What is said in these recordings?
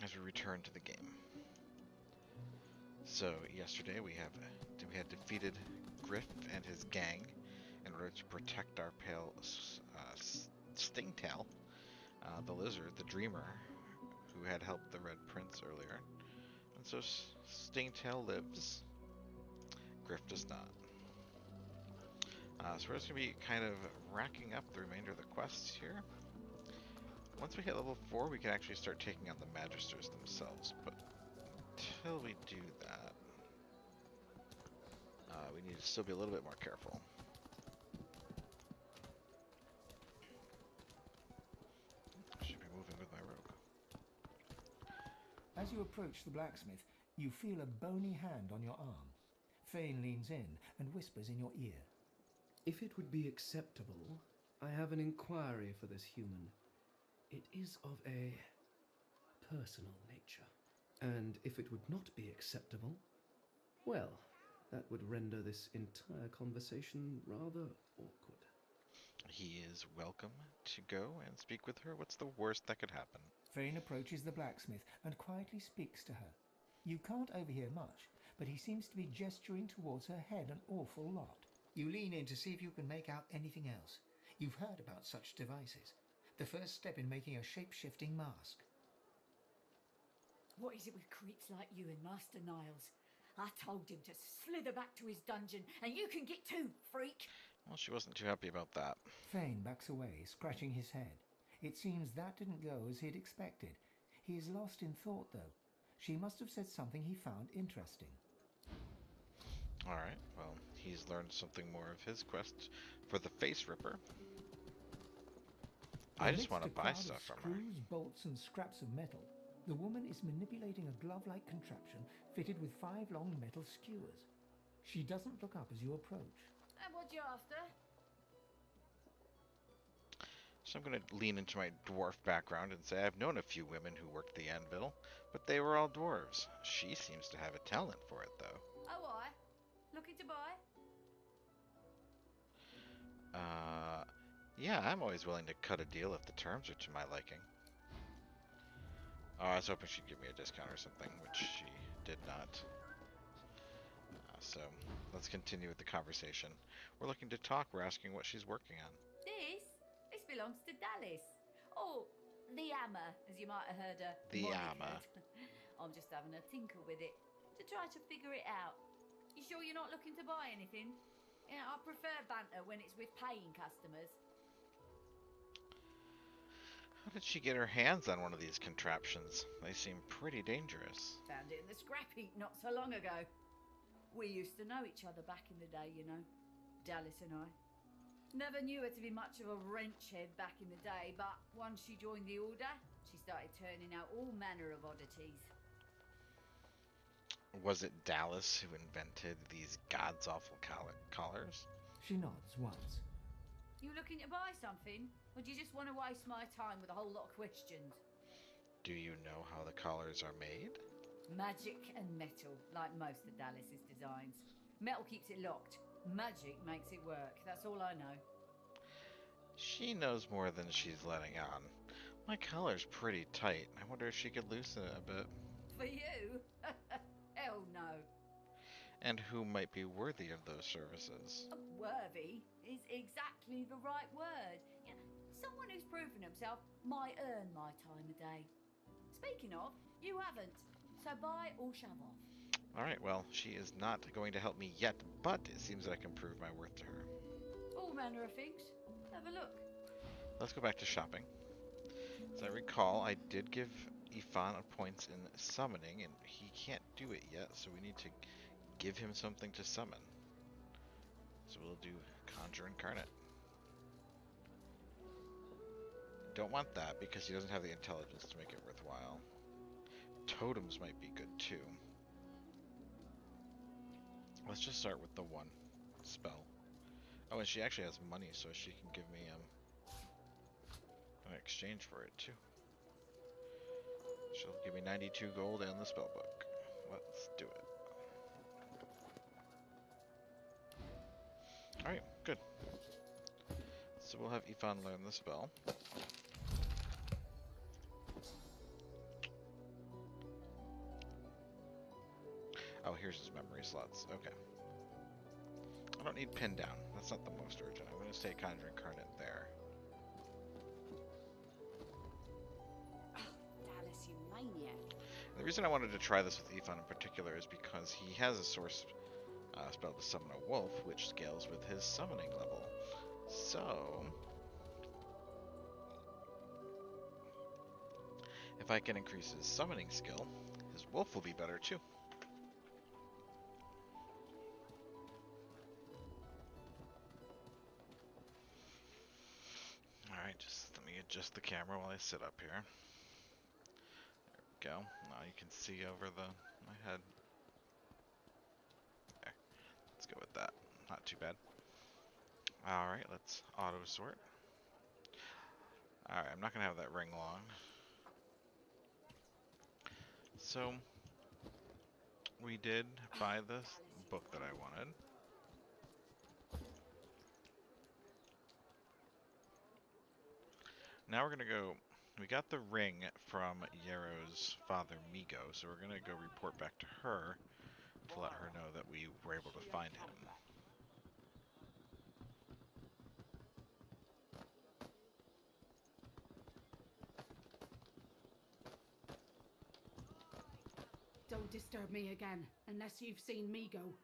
as we return to the game. So yesterday we had defeated Griff and his gang in order to protect our pale Stingtail, the lizard, the dreamer, who had helped the Red Prince earlier. And so Stingtail lives. Griff does not. So we're just going to be kind of racking up the remainder of the quests here. Once we hit level 4, we can actually start taking on the Magisters themselves, but until we do that, we need to still be a little bit more careful. I should be moving with my rogue. As you approach the blacksmith, you feel a bony hand on your arm. Fane leans in and whispers in your ear. If it would be acceptable, I have an inquiry for this human. It is of a personal nature. And if it would not be acceptable, well, that would render this entire conversation rather awkward. He is welcome to go and speak with her. What's the worst that could happen? Fane approaches the blacksmith and quietly speaks to her. You can't overhear much, but he seems to be gesturing towards her head an awful lot. You lean in to see if you can make out anything else. You've heard about such devices. The first step in making a shape-shifting mask. What is it with creeps like you and Master Niles? I told him to slither back to his dungeon, and you can get too, freak. Well, she wasn't too happy about that. Fane backs away, scratching his head. It seems that didn't go as he'd expected. He is lost in thought, though. She must have said something he found interesting. Alright, well, he's learned something more of his quest for the Face Ripper. I just want to buy stuff from her. Screws, bolts, and scraps of metal. The woman is manipulating a glove-like contraption fitted with 5 long metal skewers. She doesn't look up as you approach. And what you after? So I'm going to lean into my dwarf background and say I've known a few women who worked the anvil, but they were all dwarves. She seems to have a talent for it, though. Oh, I? Looking to buy? Yeah, I'm always willing to cut a deal if the terms are to my liking. Oh, I was hoping she'd give me a discount or something, which she did not. So, let's continue with the conversation. We're looking to talk. We're asking what she's working on. This belongs to Dallas. Oh, the hammer, as you might have heard her. The hammer. I'm just having a tinker with it to try to figure it out. You sure you're not looking to buy anything? You know, I prefer banter when it's with paying customers. How did she get her hands on one of these contraptions? They seem pretty dangerous. Found it in the scrap heap not so long ago. We used to know each other back in the day, you know, Dallas and I. Never knew her to be much of a wrench head back in the day, but once she joined the Order, she started turning out all manner of oddities. Was it Dallas who invented these god's awful collars? She nods once. You looking to buy something? Or do you just want to waste my time with a whole lot of questions? Do you know how the collars are made? Magic and metal, like most of Dallas's designs. Metal keeps it locked. Magic makes it work. That's all I know. She knows more than she's letting on. My collar's pretty tight. I wonder if she could loosen it a bit. For you? Hell no. And who might be worthy of those services? Worthy is exactly the right word. You know, someone who's proven himself might earn my time of day. Speaking of, you haven't. So buy or shove off. Alright, well, she is not going to help me yet, but it seems that I can prove my worth to her. All manner of things. Have a look. Let's go back to shopping. As I recall, I did give Ifan a points in summoning, and he can't do it yet, so we need to give him something to summon. So we'll do Conjure Incarnate. Don't want that, because he doesn't have the intelligence to make it worthwhile. Totems might be good, too. Let's just start with the one spell. Oh, and she actually has money, so she can give me an exchange for it, too. She'll give me 92 gold and the spell book. Let's do it. Alright, good. So we'll have Ifan learn the spell. Oh, here's his memory slots. Okay. I don't need pin down. That's not the most urgent. I'm going to stay Conjure Incarnate there. Dallas, you maniac. The reason I wanted to try this with Ifan in particular is because he has a source spell to summon a wolf, which scales with his summoning level. So, if I can increase his summoning skill, his wolf will be better too. Alright, just let me adjust the camera while I sit up here. There we go. Now you can see over my head. There. Let's go with that. Not too bad. Alright, let's auto sort. Alright, I'm not going to have that ring long. So, we did buy this book that I wanted. Now we're going to go... We got the ring from Yarrow's father, Migo, so we're going to go report back to her to let her know that we were able to find him. Don't disturb me again, unless you've seen Migo.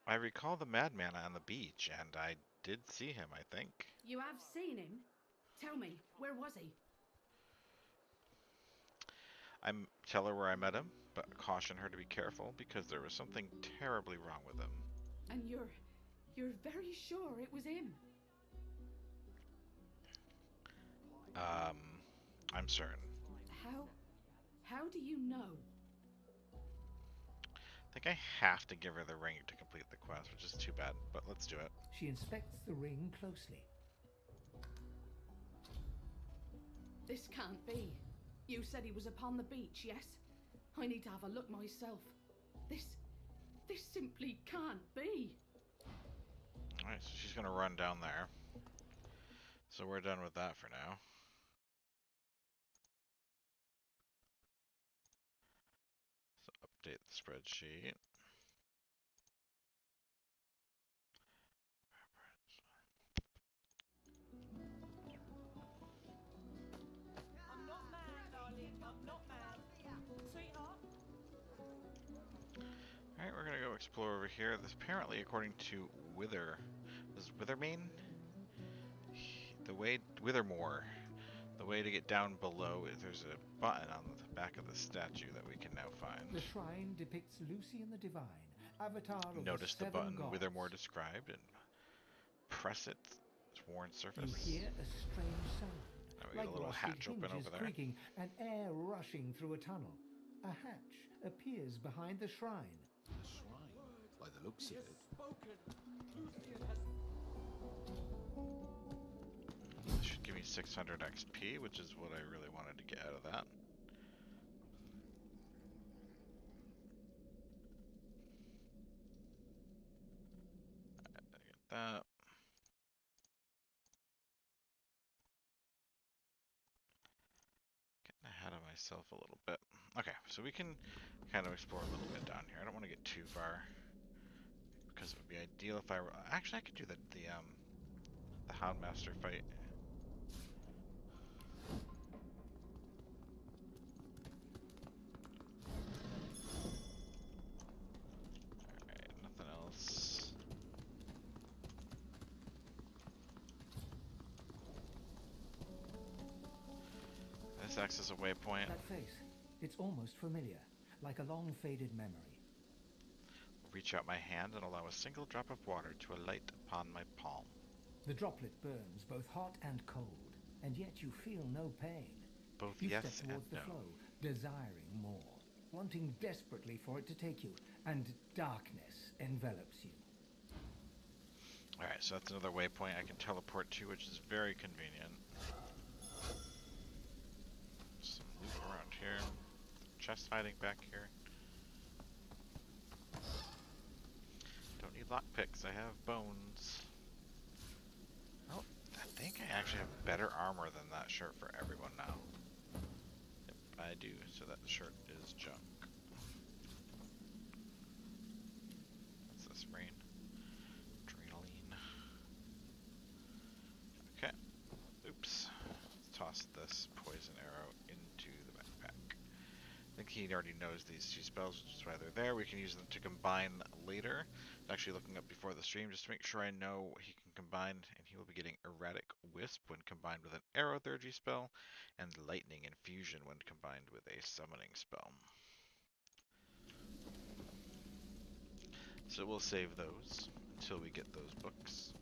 I recall the madman on the beach, and I did see him, I think. You have seen him? Tell me, where was he? Tell her where I met him, but caution her to be careful, because there was something terribly wrong with him. And you're very sure it was him? I'm certain. How do you know? I think I have to give her the ring to complete the quest, which is too bad, but let's do it. She inspects the ring closely. This can't be. You said he was upon the beach, yes? I need to have a look myself. This simply can't be. Alright, so she's gonna run down there. So we're done with that for now. So update the spreadsheet. I'm not mad, darling. I'm not mad. Sweetheart. Alright, we're gonna go explore over here. This apparently, according to Withermane? Withermore. The way to get down below is there's a button on the back of the statue that we can now find. The shrine depicts Lucian the Divine, avatar of Notice the the seven button gods. Withermore described and press it. It's worn surface. You hear a strange sound, Now we got like a little rusted hatch open hinges over there. creaking and air rushing through a tunnel. A hatch appears behind the shrine. A shrine, by the looks of it. This should give me 600 XP, which is what I really wanted to get out of that. Get that. Getting ahead of myself a little bit. Okay, so we can kind of explore a little bit down here. I don't want to get too far because it would be ideal if I were. Actually, I could do the Houndmaster fight. Alright, nothing else. This acts as a waypoint. That face, it's almost familiar, like a long faded memory. Reach out my hand and allow a single drop of water to alight upon my palm. The droplet burns both hot and cold, and yet you feel no pain. Both You yes step and towards the no. flow, desiring more, wanting desperately for it to take you, and darkness envelops you. Alright, so that's another waypoint I can teleport to, which is very convenient. Some loot around here. Chest hiding back here. Don't need lockpicks, I have bones. Oh, I think I actually have better armor than that shirt for everyone now. Yep, I do, so that shirt is junk. he already knows these two spells, which is why they're there. We can use them to combine later. I'm actually looking up before the stream just to make sure I know what he can combine, and he will be getting Erratic Wisp when combined with an Aerothergy spell, and Lightning Infusion when combined with a summoning spell. So we'll save those until we get those books.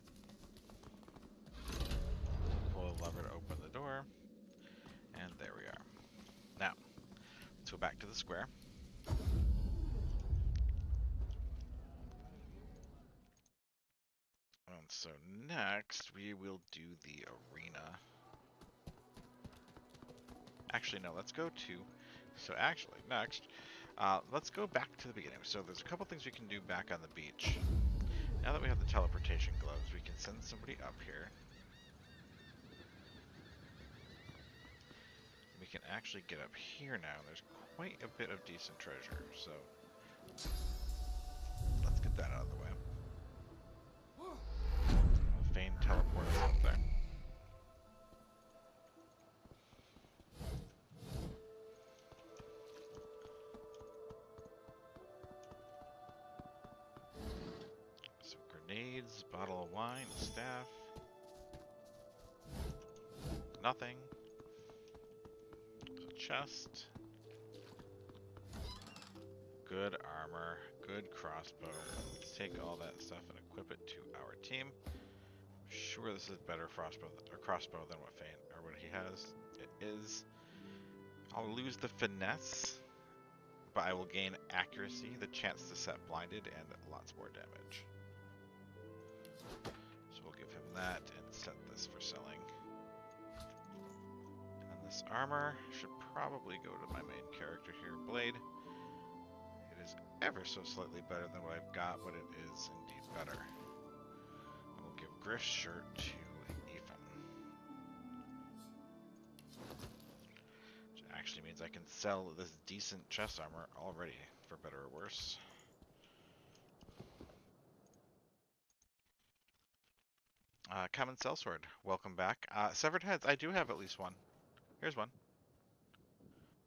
Pull the lever to open the door, and there we are. Now, let's go back to the square. And so next, we will do the arena. Actually, no, let's go to... So actually, next, let's go back to the beginning. So there's a couple things we can do back on the beach. Now that we have the teleportation gloves, we can send somebody up here. We can actually get up here now. There's quite a bit of decent treasure, so let's get that out of the way. We'll feign teleport us up there. Some grenades, bottle of wine, staff. Nothing. Chest. Good armor, good crossbow. Let's take all that stuff and equip it to our team. I'm sure this is better crossbow than what he has. It is. I'll lose the finesse, but I will gain accuracy, the chance to set blinded, and lots more damage. So we'll give him that and set this for selling. This armor should probably go to my main character here, Blade. It is ever so slightly better than what I've got, but it is indeed better. And we'll give Griff's shirt to Ethan. Which actually means I can sell this decent chest armor already, for better or worse. Common Sellsword, welcome back. Severed Heads, I do have at least one. Here's one.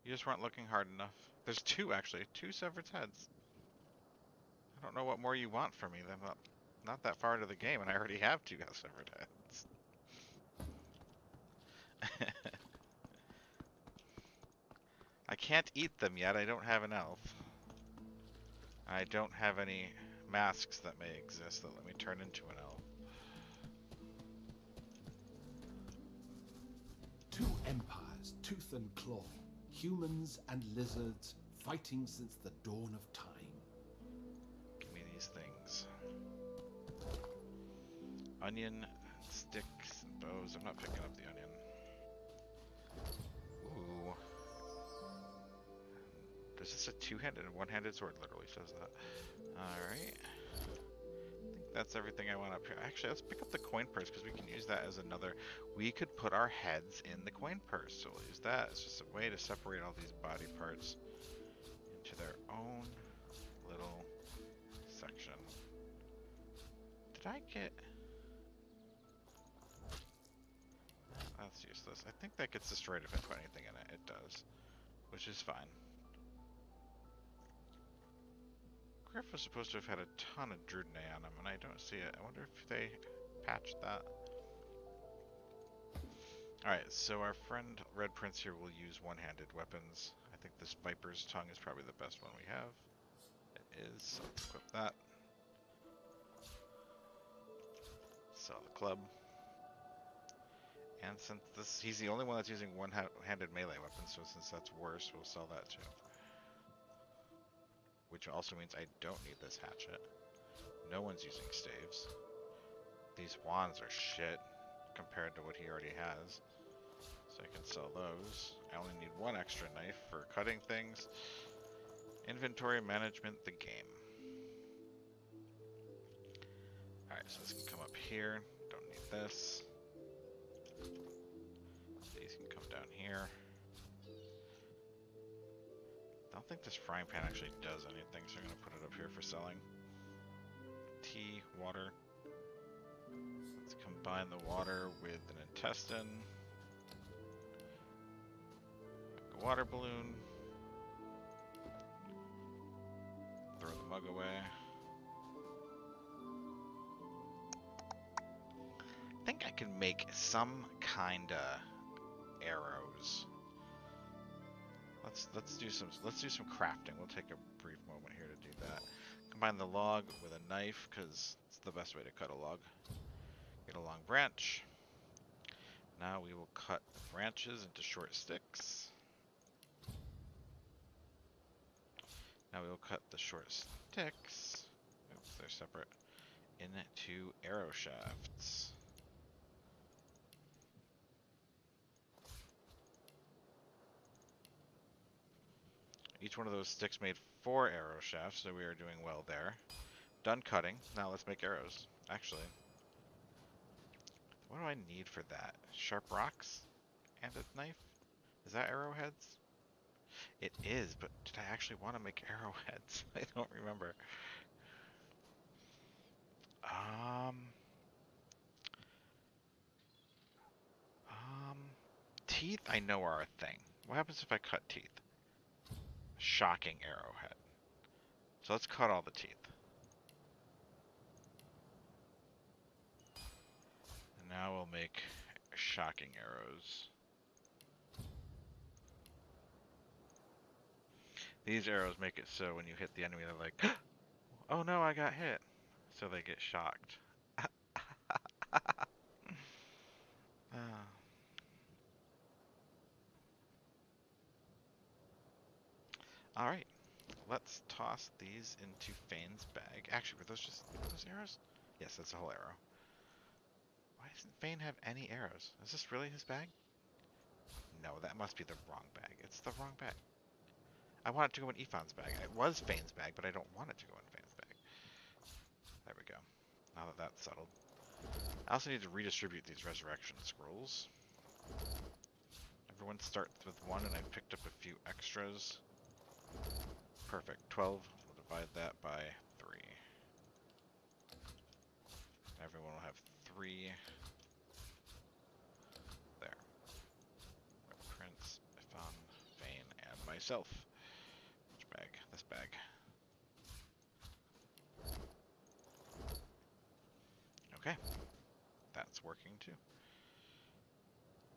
You just weren't looking hard enough. There's two, actually. Two severed heads. I don't know what more you want from me. I'm not that far into the game, and I already have two severed heads. I can't eat them yet. I don't have an elf. I don't have any masks that may exist that let me turn into an elf. Two empires, tooth and claw, humans and lizards fighting since the dawn of time. Give me these things. Onion, sticks, and bows. I'm not picking up the onion. Ooh. Is this a two-handed and one-handed sword? Literally says that. Alright. I think that's everything I want up here. Actually, let's pick up the coin purse because we can use that as another... We could put our heads in the coin purse, so we'll use that. It's just a way to separate all these body parts into their own little section. Did I get... That's useless. I think that gets destroyed if I put anything in it. It does, which is fine. Griff was supposed to have had a ton of Drudnay on him, and I don't see it. I wonder if they patched that. Alright, so our friend Red Prince here will use one-handed weapons. I think this Viper's Tongue is probably the best one we have. It is, so let's equip that. Sell the club. And since he's the only one that's using one-handed melee weapons, so since that's worse, we'll sell that too. Which also means I don't need this hatchet. No one's using staves. These wands are shit compared to what he already has. So I can sell those. I only need one extra knife for cutting things. Inventory management, the game. Alright, so this can come up here. Don't need this. These can come down here. I don't think this frying pan actually does anything, so I'm going to put it up here for selling. Tea, water. Let's combine the water with an intestine. A water balloon. smug away. I think I can make some kinda arrows. Let's do some crafting. We'll take a brief moment here to do that. Combine the log with a knife because it's the best way to cut a log. Get a long branch. Now we will cut the branches into short sticks. Now we will cut the short sticks. Oops, they're separate. Into arrow shafts. Each one of those sticks made 4 arrow shafts, so we are doing well there. Done cutting. Now let's make arrows. Actually, what do I need for that? Sharp rocks and a knife? Is that arrowheads? It is, but did I actually want to make arrowheads? I don't remember. Teeth I know are a thing. What happens if I cut teeth? Shocking arrowhead. So let's cut all the teeth. And now we'll make shocking arrows. These arrows make it so when you hit the enemy, they're like, oh no, I got hit. So they get shocked. Alright, let's toss these into Fane's bag. Actually, were those arrows? Yes, that's a whole arrow. Why doesn't Fane have any arrows? Is this really his bag? No, that must be the wrong bag. It's the wrong bag. I want it to go in Ephon's bag. It was Fane's bag, but I don't want it to go in Fane's bag. There we go. Now that that's settled. I also need to redistribute these resurrection scrolls. Everyone starts with 1, and I picked up a few extras. Perfect. 12. We'll divide that by 3. Everyone will have 3. There. Prince, Ifan, Fane, and myself. Which bag? This bag. Okay. That's working too.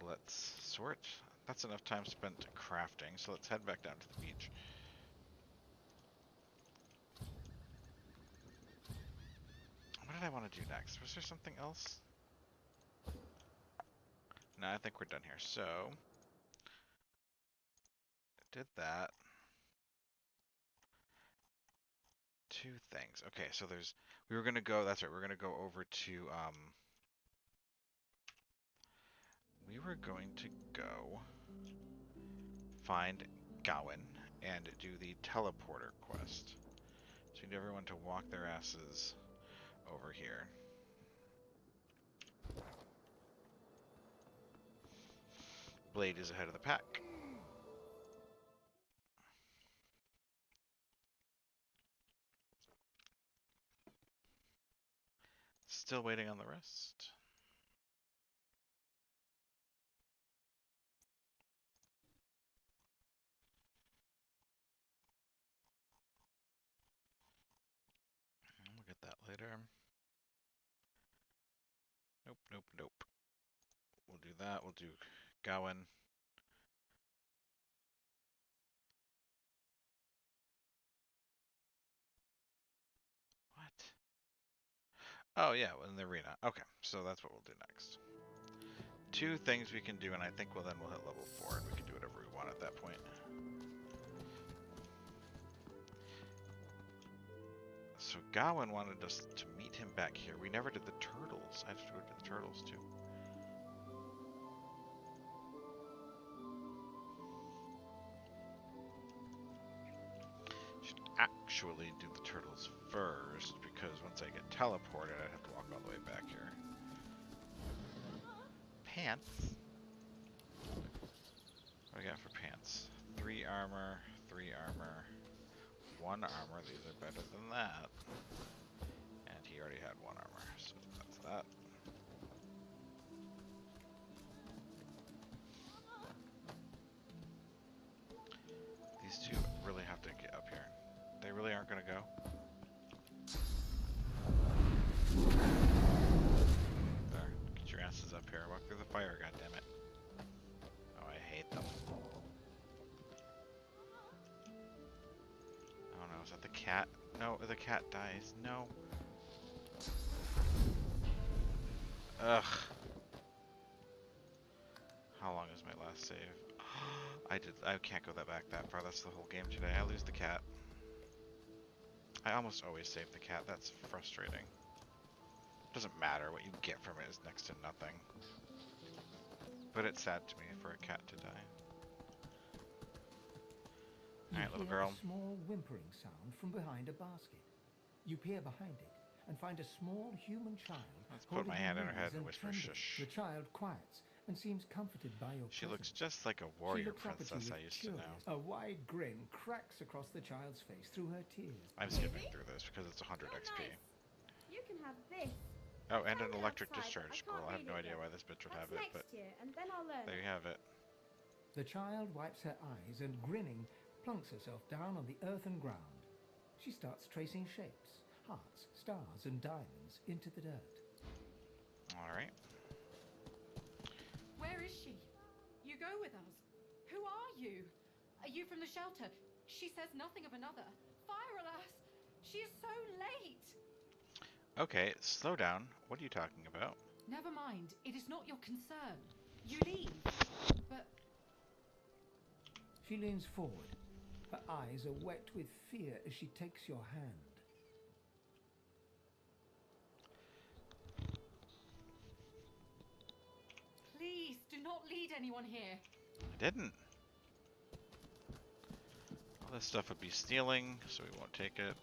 Let's sort. That's enough time spent crafting, so let's head back down to the beach. What did I want to do next? Was there something else? No, I think we're done here. So, did that. 2 things. Okay, so we were gonna go, that's right, we're gonna go over to, we were going to go find Gawain and do the teleporter quest. So we need everyone to walk their asses over here. Blade is ahead of the pack. Still waiting on the rest. We'll get that later. Nope, nope, nope. We'll do that. We'll do Gawain. What? Oh yeah, in the arena. Okay, so that's what we'll do next. 2 things we can do, and I think we'll hit level 4, and we can do whatever we want at that point. So Gawain wanted us to meet him back here. We never did the turtles. I have to go to the turtles too. Should actually do the turtles first, because once I get teleported, I'd have to walk all the way back here. Pants? What do we got for pants? 3 armor, 3 armor, 1 armor. These are better than that. And he already had 1 armor, so that's that. These 2 really have to get up here. They really aren't going to go. There, get your asses up here. Walk through the fire, goddammit. Oh, I hate them. Oh no, is that the cat? No, the cat dies. No. Ugh. How long is my last save? I can't go that far. That's the whole game today. I lose the cat. I almost always save the cat. That's frustrating. Doesn't matter. What you get from it is next to nothing. But it's sad to me for a cat to die. Alright, little girl. A small whimpering sound from behind a basket. You peer behind it and find a small human child. Let's put my hand on her head and whisper shush. The child quiets and seems comforted by your She looks presence. just like a warrior princess I used to know. A wide grin cracks across the child's face through her tears. I'm skipping through this because it's 100 XP. You can have this. Oh, and an electric Outside, discharge but I scroll. I have can't no read idea it why this bitch would That's have it, but next year, and then I'll learn. there you have it. The child wipes her eyes and, grinning, plunks herself down on the earthen ground. She starts tracing shapes, hearts, stars, and diamonds into the dirt. Alright. Where is she? You go with us. Who are you? Are you from the shelter? She says nothing of another. Fire, alas! She is so late! Okay, slow down. What are you talking about? Never mind. It is not your concern. You leave. But She leans forward. Her eyes are wet with fear as she takes your hand. please, do not lead anyone here. I didn't. All this stuff would be stealing, so we won't take it.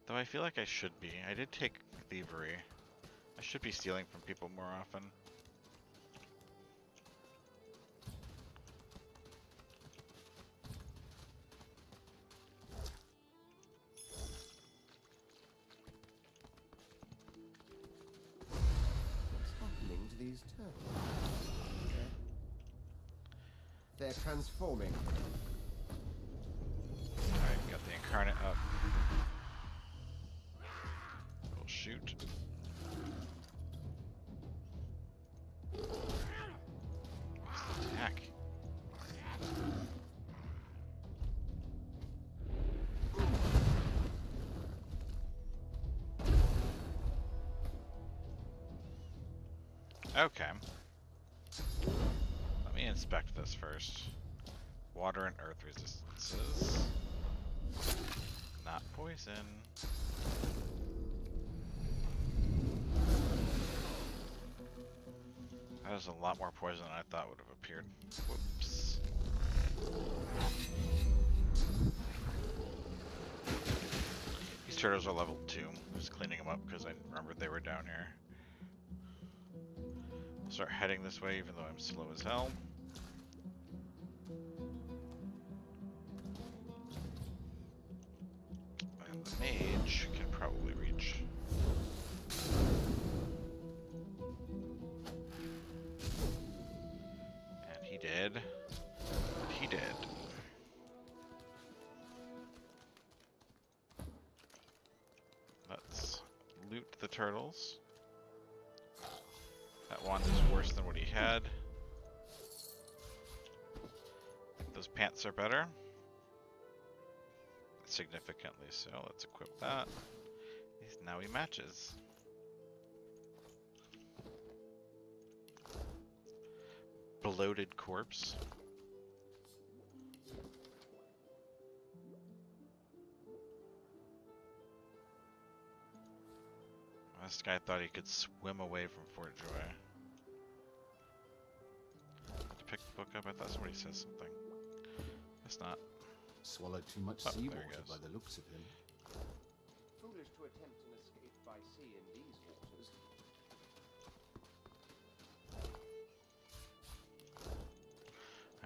Though I feel like I should be. I did take thievery. I should be stealing from people more often. What's happening to these turtles? They're transforming. Alright, got the incarnate up. We'll shoot. Attack. Okay. Let me inspect this first. Water and earth resistances. Not poison. That is a lot more poison than I thought would have appeared. Whoops. These turtles are level 2. Just cleaning them up because I remembered they were down here. I'll start heading this way even though I'm slow as hell. And the mage can probably reach. And he did. And he did. Let's loot the turtles. That wand is worse than what he had. Those pants are better. Significantly so. Let's equip that. Now he matches. Bloated corpse. This guy thought he could swim away from Fort Joy. To pick the book up, I thought somebody said something. Guess not. Swallowed too much Oh, there he seawater goes. by the looks of him. Foolish to attempt an escape by sea in these waters.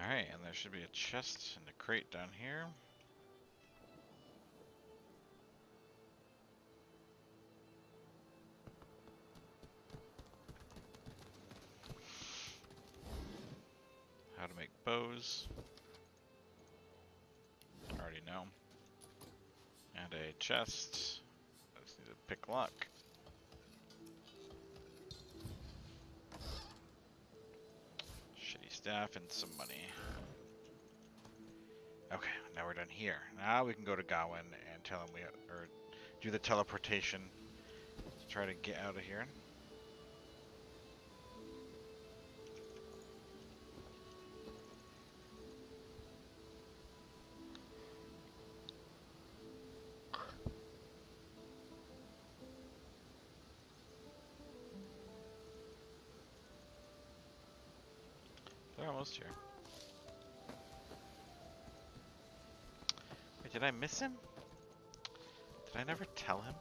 Alright, and there should be a chest and a crate down here. How to make bows. Already know. And And a chest. I just need to pick lock. Shitty staff and some money. Okay, now we're done here. Now we can go to Gawain and tell him or do the teleportation to try to get out of here. They're almost here. Wait, did I miss him? Did I never tell him?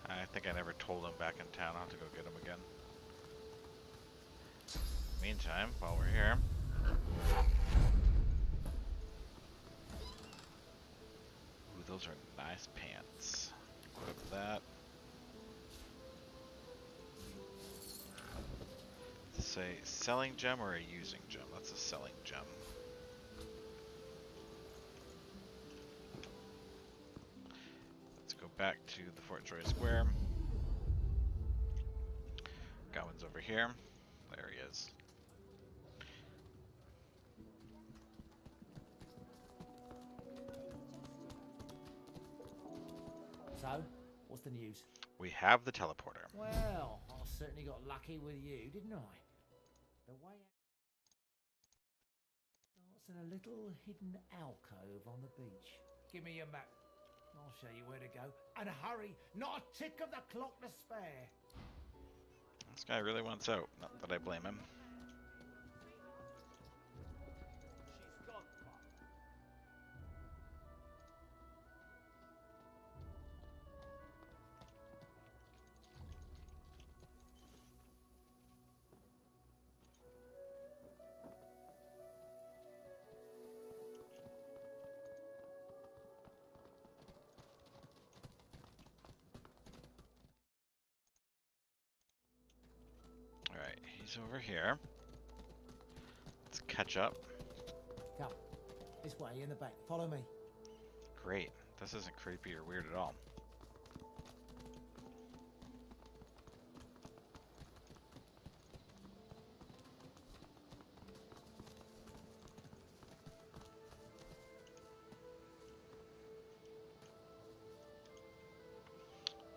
I think I never told him back in town. I'll have to go get him again. Meantime, while we're here. Ooh, those are nice pants. Equip that. Say selling gem or a using gem? That's a selling gem. Let's go back to the Fort Joy Square. Gawain's over here. There he is. So, what's the news? We have the teleporter. Well, I certainly got lucky with you, didn't I? The way starts in a little hidden alcove on the beach. Give me your map. I'll show you where to go. And hurry, not a tick of the clock to spare. This guy really wants out. Not that I blame him. She's gone, Pop. Alright, he's over here. Let's catch up. Come, this way in the back. Follow me. Great. This isn't creepy or weird at all.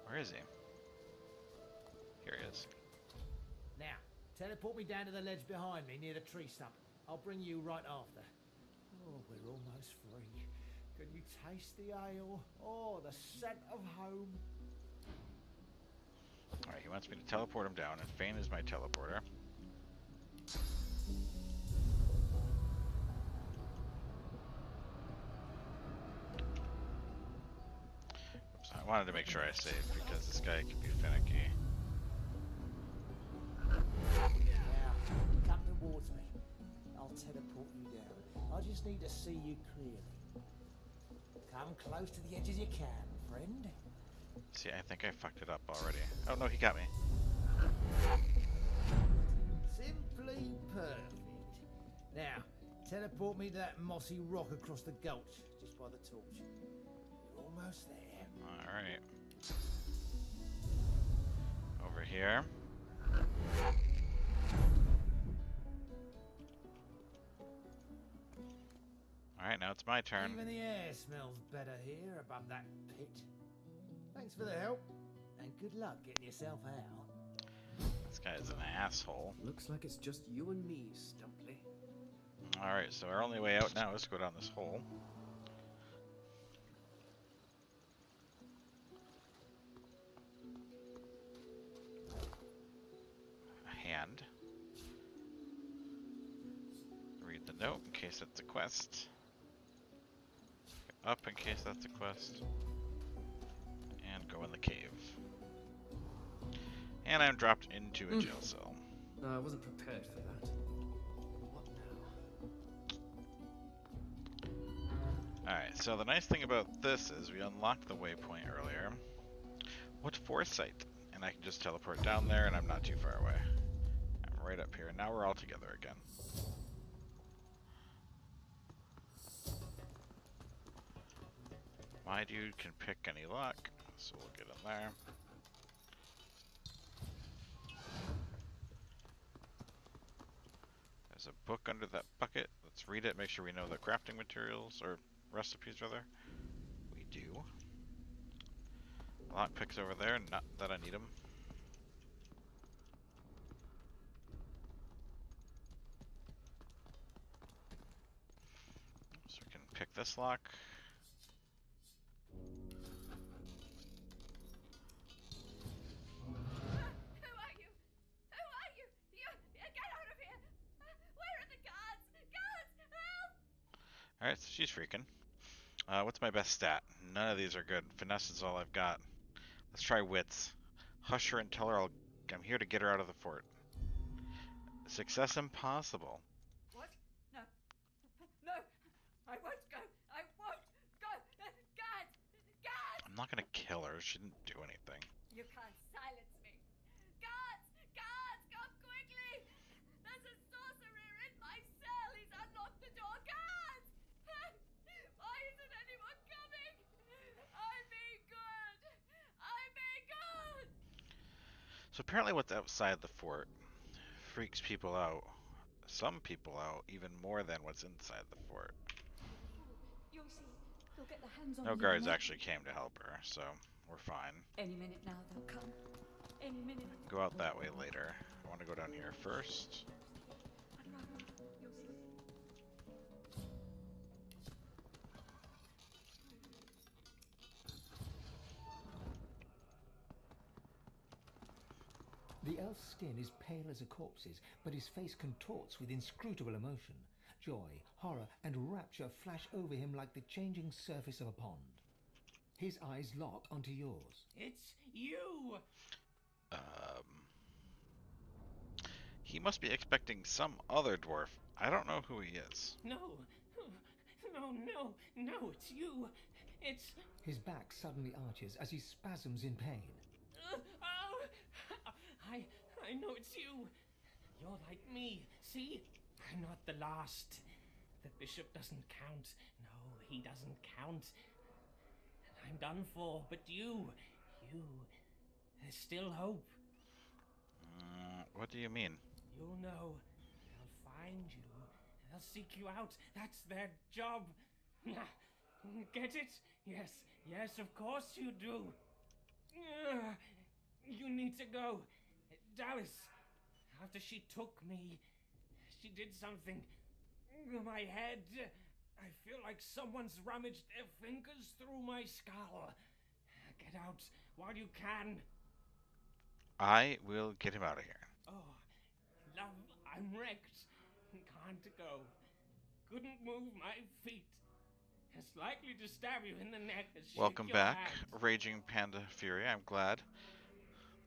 Where is he? Here he is. Now, teleport me down to the ledge behind me near the tree stump. I'll bring you right after. Oh, we're almost free. Can you taste the ale? Oh, the scent of home. Alright, he wants me to teleport him down, and Fane is my teleporter. Oops, I wanted to make sure I saved because this guy can be finicky. Now, come towards me. I'll teleport you down. I just need to see you clearly. Come close to the edge as you can, friend. See, I think I fucked it up already. Oh no, he got me. Simply perfect. Now, teleport me to that mossy rock across the gulch, just by the torch. You're almost there. Alright. Over here. Alright, now it's my turn. Even the air smells better here above that pit. Thanks for the help, and good luck getting yourself out. This guy's an asshole. Looks like it's just you and me, Stumply. Alright, so our only way out now is to go down this hole. A hand. Read the note in case it's a quest. Up in case that's a quest. And go in the cave. And I'm dropped into a jail cell. I wasn't prepared for that. What now? Alright, so the nice thing about this is we unlocked the waypoint earlier. What foresight? And I can just teleport down there and I'm not too far away. I'm right up here, and now we're all together again. Come My dude can pick any lock, so we'll get in there. There's a book under that bucket. Let's read it, make sure we know the crafting materials, or recipes rather. We do. Lockpicks over there, not that I need them. So we can pick this lock. Alright, so she's freaking. What's my best stat? None of these are good. Finesse is all I've got. Let's try wits. Hush her and tell her I'm here to get her out of the fort. Success impossible. What? No. No! I won't go! I won't go! Guards! Guards! I'm not gonna kill her. She didn't do anything. You can't silence me. Guards! Guards! Come quickly! There's a sorcerer in my cell! He's unlocked the door! Guards! Why isn't anyone coming? I'm being good! I'm being good! So apparently what's outside the fort freaks people out. Some people out even more than what's inside the fort. You'll see. They'll get their hands on No you guards and actually came to help her, so we're fine. Any minute now they'll come. Any minute. Go out that way later. I want to go down here first. The elf's skin is pale as a corpse's, but his face contorts with inscrutable emotion. Joy, horror, and rapture flash over him like the changing surface of a pond. His eyes lock onto yours. It's you! He must be expecting some other dwarf. I don't know who he is. No, no, it's you. It's... His back suddenly arches as he spasms in pain. I know it's you. You're like me. See? I'm not the last. The bishop doesn't count. No, he doesn't count. I'm done for, but you, there's still hope. What do you mean? You'll know. They'll find you. They'll seek you out. That's their job. Get it? Yes, of course you do. You need to go. Dallas, after she took me, she did something. My head. I feel like someone's rummaged their fingers through my skull. Get out while you can. I will get him out of here. Oh, love, I'm wrecked. Can't go. Couldn't move my feet. It's likely to stab you in the neck. Welcome back, Raging Panda Fury. I'm glad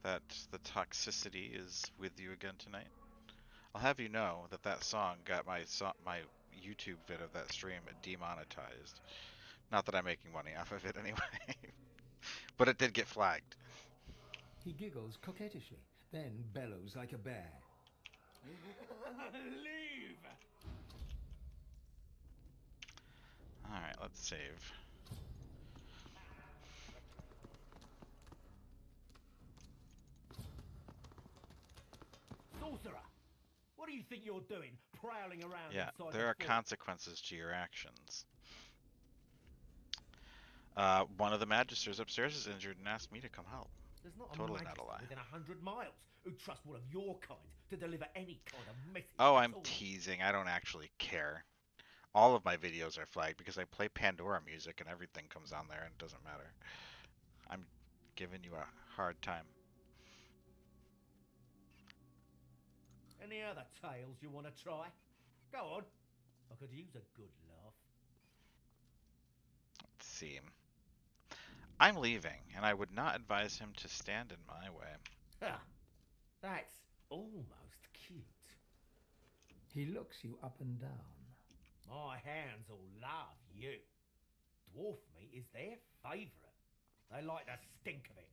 that the toxicity is with you again tonight. I'll have you know that that song got my YouTube vid of that stream demonetized. Not that I'm making money off of it anyway, but it did get flagged. He giggles coquettishly, then bellows like a bear. Leave! Alright, let's save. Sorcerer! What do you think you're doing, prowling around Yeah, inside there the are fort? consequences to your actions. One of the magisters upstairs is injured and asked me to come help. There's not Totally a not a lie. within 100 miles who trust one of your kind to deliver any kind of message. Oh, at I'm all. teasing. I don't actually care. All of my videos are flagged because I play Pandora music and everything comes on there and it doesn't matter. I'm giving you a hard time. Any other tales you want to try? Go on. I could use a good laugh. Let's see. I'm leaving, and I would not advise him to stand in my way. Ha! That's almost cute. He looks you up and down. My hands will love you. Dwarf meat is their favourite. They like the stink of it.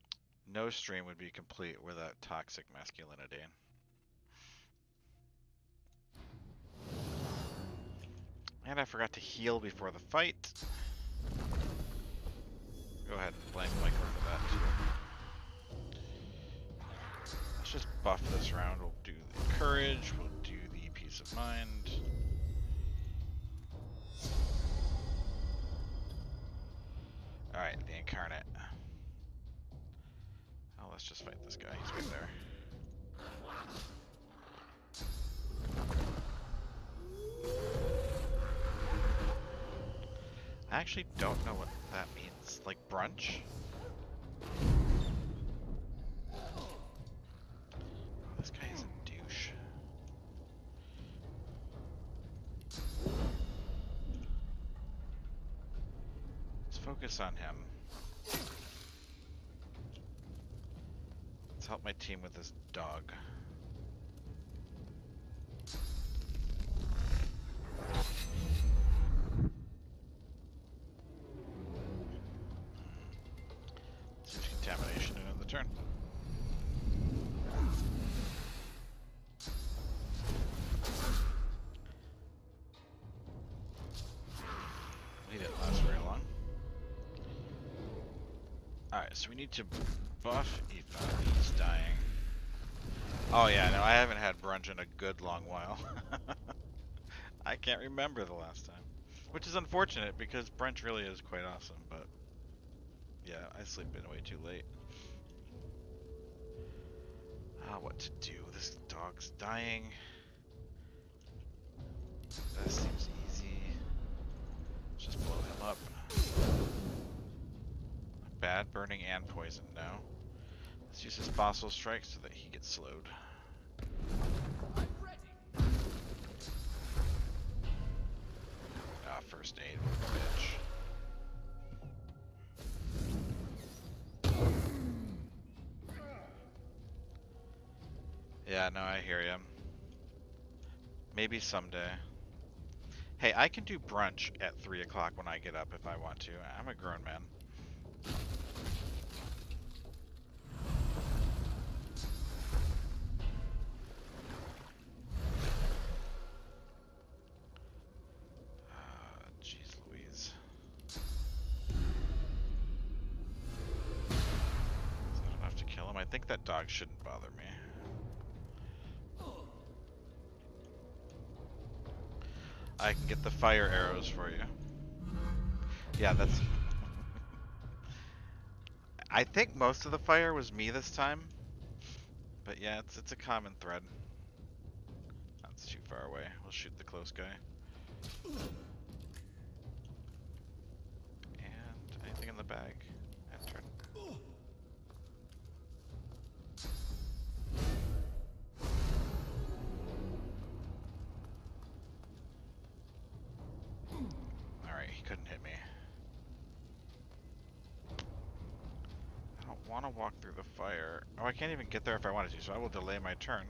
No stream would be complete without toxic masculinity. And I forgot to heal before the fight. go ahead and blame Michael for that too. Let's just buff this round. We'll do the courage, we'll do the peace of mind. Alright, the incarnate. Oh, let's just fight this guy. He's right there. I actually don't know what that means. Like brunch? Oh, this guy is a douche. Let's focus on him. Let's help my team with this dog. Let's use contamination in the turn. He didn't last very long. Alright, so we need to buff Ethan. He's dying. Oh yeah, no, I haven't had brunch in a good long while. I can't remember the last time. Which is unfortunate because brunch really is quite awesome, but yeah, I sleep in way too late. Ah, what to do? This dog's dying. That seems easy. Let's just blow him up. Bad, burning, and poison now. Let's use his fossil strike so that he gets slowed. Ah, first aid, bitch. Yeah, no, I hear you. Maybe someday. Hey, I can do brunch at 3 o'clock when I get up if I want to. I'm a grown man. Jeez Louise. Is that enough to kill him? I think that dog shouldn't bother me. I can get the fire arrows for you. Yeah, that's... I think most of the fire was me this time. But yeah, it's a common thread. That's too far away. We'll shoot the close guy. And anything in the bag? And turn. Alright, he couldn't hit me. I don't want to walk through the fire. Oh, I can't even get there if I wanted to, so I will delay my turn.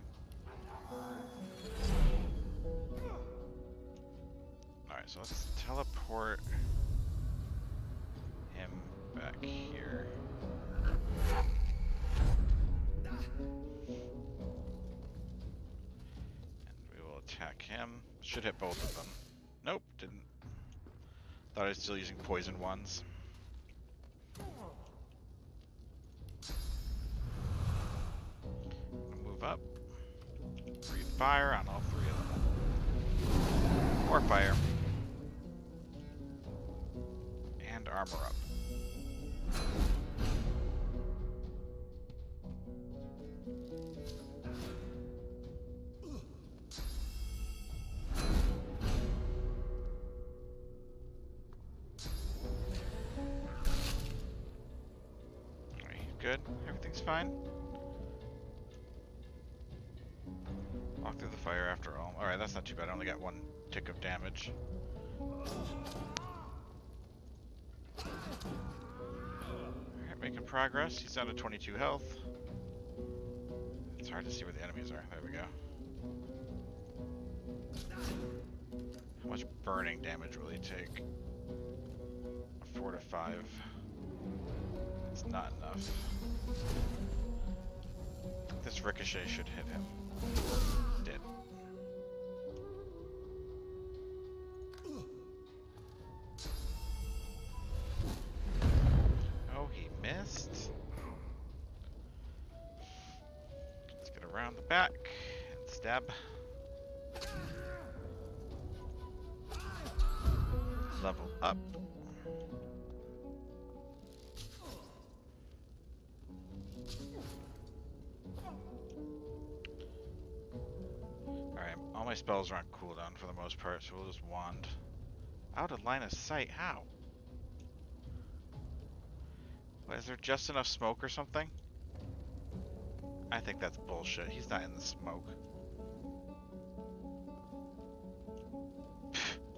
Alright, so let's teleport him back here. And we will attack him. Should hit both of them. Nope, didn't. Thought I was still using poison ones. Move up. Breathe fire on all three of them. More fire. And armor up. Good. Everything's fine. Walk through the fire after all. Alright, that's not too bad. I only got one tick of damage. Alright, making progress. He's down to 22 health. It's hard to see where the enemies are. There we go. How much burning damage will he take? 4 to 5. It's not enough. This ricochet should hit him. Did. around the back and stab. Level up. Alright, all my spells are on cooldown for the most part, so we'll just wand. Out of line of sight? How? What, is there just enough smoke or something? I think that's bullshit. He's not in the smoke.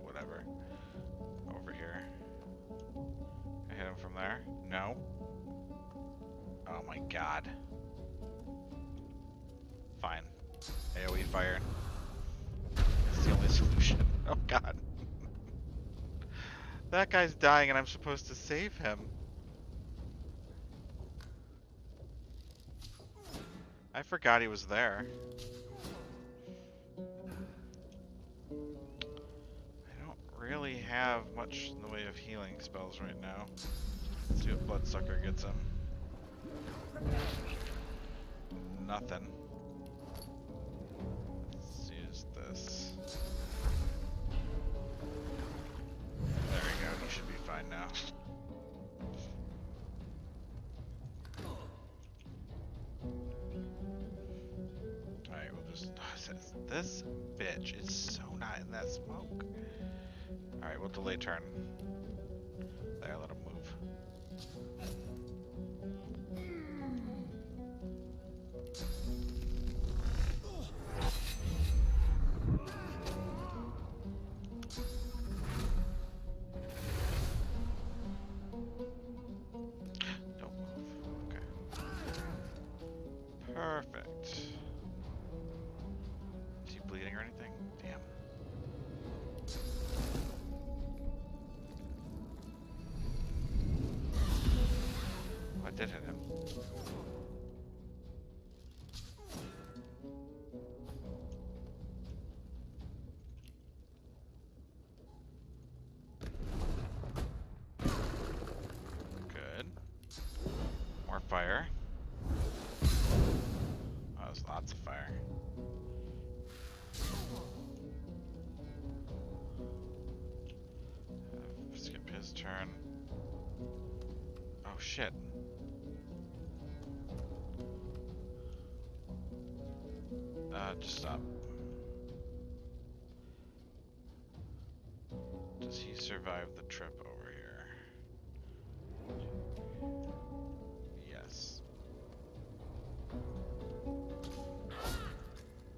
Whatever. Over here. I hit him from there? No. Oh my god. Fine. AoE fire. It's the only solution. Oh god. That guy's dying and I'm supposed to save him. I forgot he was there. I don't really have much in the way of healing spells right now. Let's see what Bloodsucker gets him. Nothing. Let's use this. There we go, he should be fine now. Alright, we'll just... This bitch is so not in that smoke. Alright, we'll delay turn. There, let him move. Don't move. Okay. Perfect. Is he bleeding or anything? Damn. What did hit him? Good. More fire. Oh, there's lots of fire. Skip his turn. Oh shit. Just stop. Does he survive the trip over here? Yes.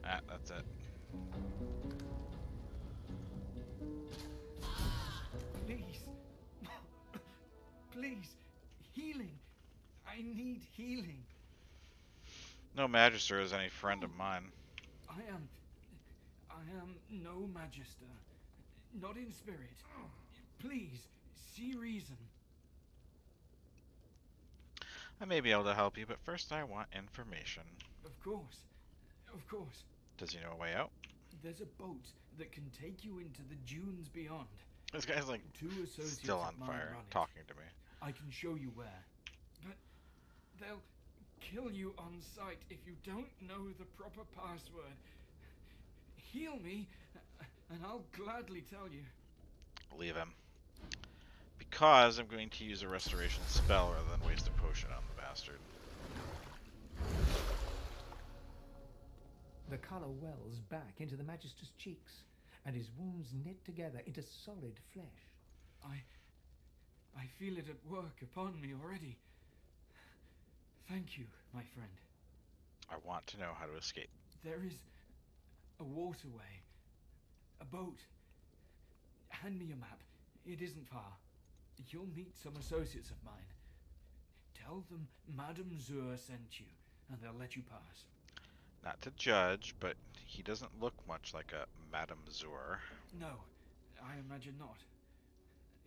Ah, that's it. Please. Please. Healing. I need healing. No Magister is any friend of mine. I am no Magister. Not in spirit. Please, see reason. I may be able to help you, but first I want information. Of course. Of course. Does he know a way out? There's a boat that can take you into the dunes beyond. This guy's like Two associates still on of mine fire, run it. talking to me. I can show you where. But they'll kill you on sight if you don't know the proper password. Heal me, and I'll gladly tell you. Leave him. Because I'm going to use a restoration spell rather than waste a potion on the bastard. The colour wells back into the Magister's cheeks, and his wounds knit together into solid flesh. I feel it at work upon me already. Thank you, my friend. I want to know how to escape. There is a waterway, a boat. Hand me a map. It isn't far. You'll meet some associates of mine. Tell them Madame Zur sent you, and they'll let you pass. Not to judge, but he doesn't look much like a Madame Zur. No, I imagine not.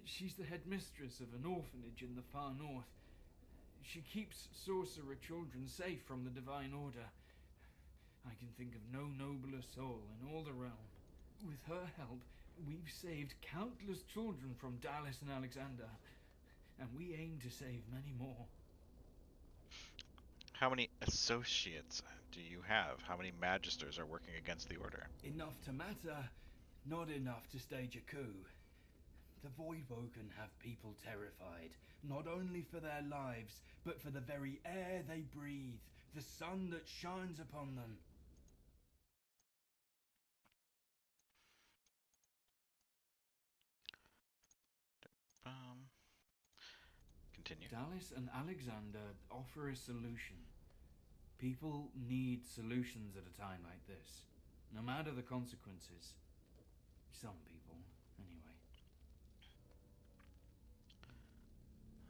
She's the headmistress of an orphanage in the far north. She keeps sorcerer children safe from the Divine Order. I can think of no nobler soul in all the realm. With her help, we've saved countless children from Dallas and Alexander, and we aim to save many more. How many associates do you have? How many magisters are working against the Order? Enough to matter, not enough to stage a coup. The Voidwoken have people terrified, not only for their lives, but for the very air they breathe, the sun that shines upon them. Continue. Dallas and Alexander offer a solution. People need solutions at a time like this, no matter the consequences. Some people, anyway.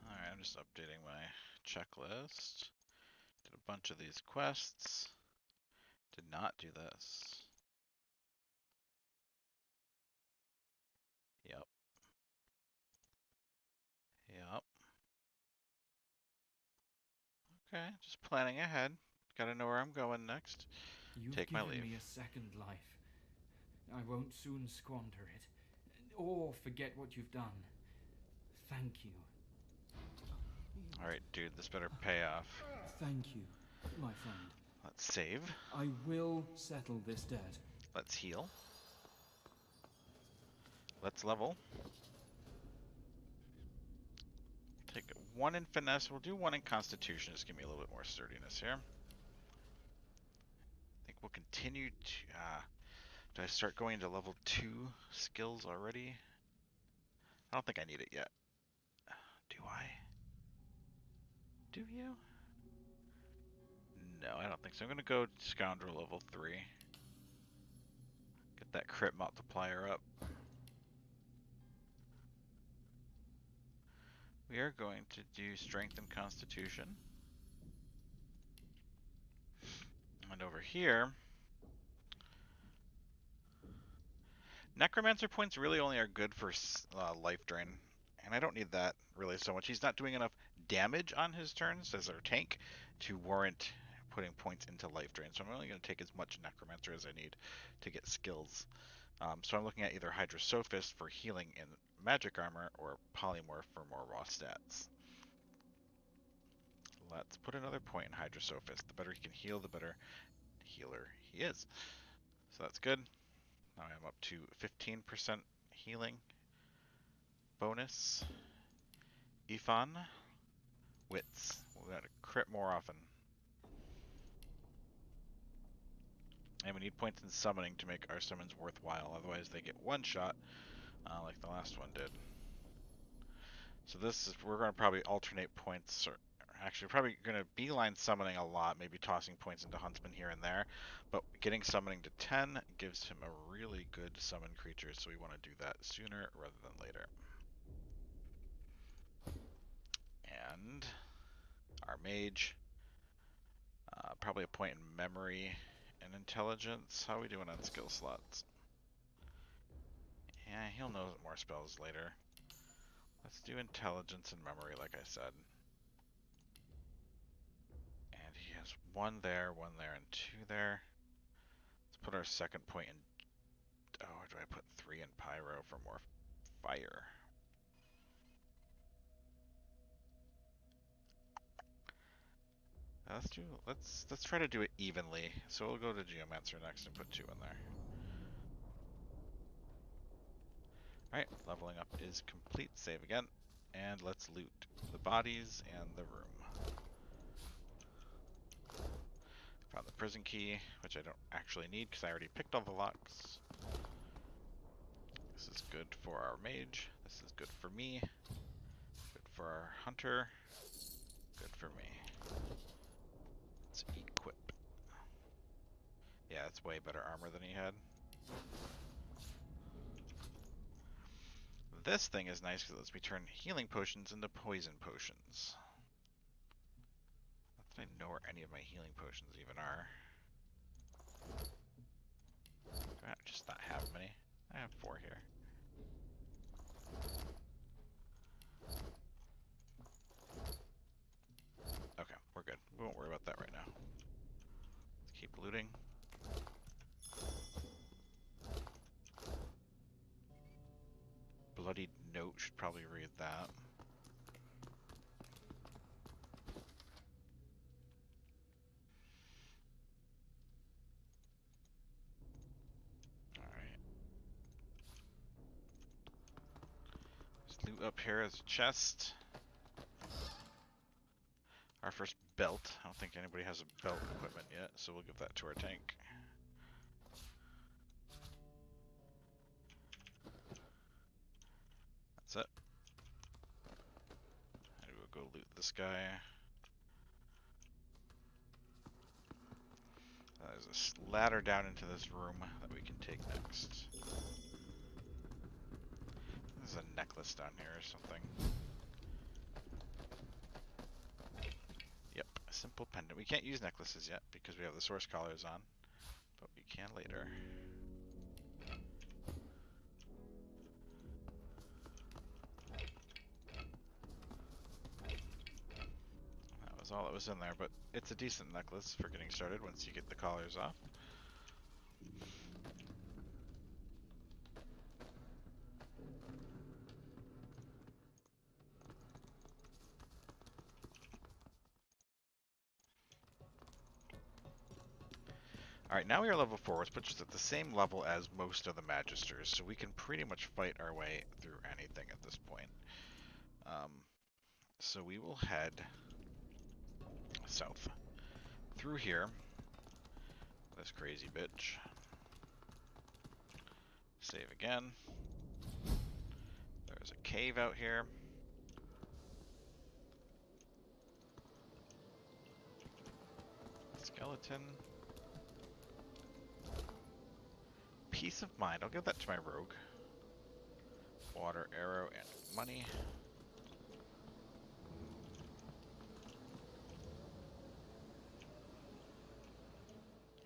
Alright, I'm just updating my checklist. Did a bunch of these quests. Did not do this. Yep. Yep. Okay, just planning ahead. Gotta know where I'm going next. You've Take my given leave. me a second life. I won't soon squander it, or forget what you've done. Thank you. Alright, dude, this better pay off. Thank you, my friend. Let's save. I will settle this debt. Let's heal. Let's level. Take 1 in finesse. We'll do 1 in constitution. Just give me a little bit more sturdiness here. I think we'll continue to... do I start going into level 2 skills already? I don't think I need it yet. Do I? Do you? No, I don't think so. I'm going to go Scoundrel level 3. Get that crit multiplier up. We are going to do Strength and Constitution. And over here, Necromancer points really only are good for life drain. And I don't need that really so much. He's not doing enough damage on his turns as our tank to warrant putting points into life drain. So I'm only going to take as much Necromancer as I need to get skills. So I'm looking at either Hydrosophist for healing in magic armor or Polymorph for more raw stats. Let's put another point in Hydrosophist. The better he can heal, the better healer he is. So that's good. Now I'm up to 15% healing bonus. Ifan, wits. We gotta crit more often. And we need points in summoning to make our summons worthwhile. Otherwise they get one shot, like the last one did. So this is, we're going to probably alternate points, or actually probably going to beeline summoning a lot, maybe tossing points into Huntsman here and there, but getting summoning to 10 gives him a really good summon creature, so we want to do that sooner rather than later. And our mage, probably a point in memory and intelligence. How are we doing on skill slots? Yeah, he'll know more spells later. Let's do intelligence and memory, like I said. And he has 1 there, 1 there, and 2 there. Let's put our second point in... Oh, or do I put 3 in Pyro for more fire? Let's try to do it evenly. So we'll go to Geomancer next and put 2 in there. Alright, leveling up is complete. Save again. And let's loot the bodies and the room. Found the prison key, which I don't actually need because I already picked all the locks. This is good for our mage. This is good for me. Good for our hunter. Good for me. Let's equip. Yeah, it's way better armor than he had. This thing is nice because it lets me turn healing potions into poison potions. Not that I know where any of my healing potions even are. Do I just not have many? I have 4 here. Okay, we're good. We won't worry about that right now. Let's keep looting. Bloodied note, should probably read that. up here is a chest. Our first belt. I don't think anybody has a belt equipment yet, so we'll give that to our tank. That's it. And we'll go loot this guy. There's a ladder down into this room that we can take next. There's a necklace down here or something. Yep, a simple pendant. We can't use necklaces yet because we have the source collars on, but we can later. That was all that was in there, but it's a decent necklace for getting started once you get the collars off. Alright, now we are level 4, which puts us at the same level as most of the Magisters, so we can pretty much fight our way through anything at this point. So we will head south. Through here. This crazy bitch. Save again. There's a cave out here. Skeleton. Peace of mind. I'll give that to my rogue. Water, arrow, and money.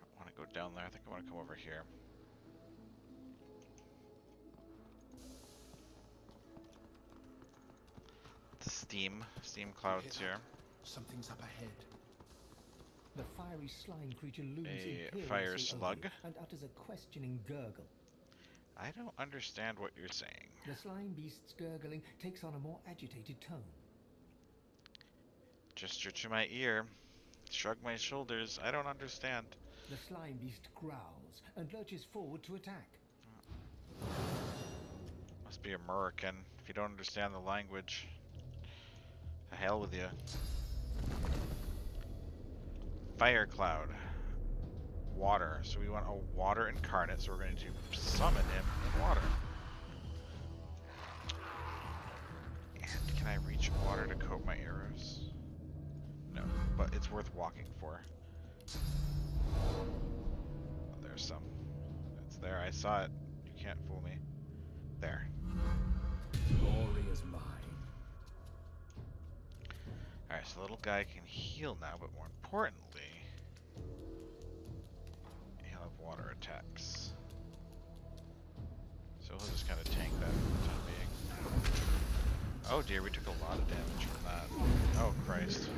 I want to go down there. I think I want to come over here. The steam clouds here. Something's up ahead. The fiery slime creature looms A fire slug. and utters a questioning gurgle. I don't understand what you're saying. The slime beast's gurgling takes on a more agitated tone. Gesture to my ear. Shrug my shoulders. I don't understand. The slime beast growls and lurches forward to attack. Must be American if you don't understand the language. To hell with you. Fire cloud. Water. So we want a water incarnate, so we're going to summon him in water. And can I reach water to coat my arrows? No, but it's worth walking for. Oh, there's some. It's there. I saw it. You can't fool me. There. Glory is mine. Alright, so the little guy can heal now, but more importantly, he'll have water attacks. So he'll just kind of tank that for the time being. Oh dear, we took a lot of damage from that. Oh Christ.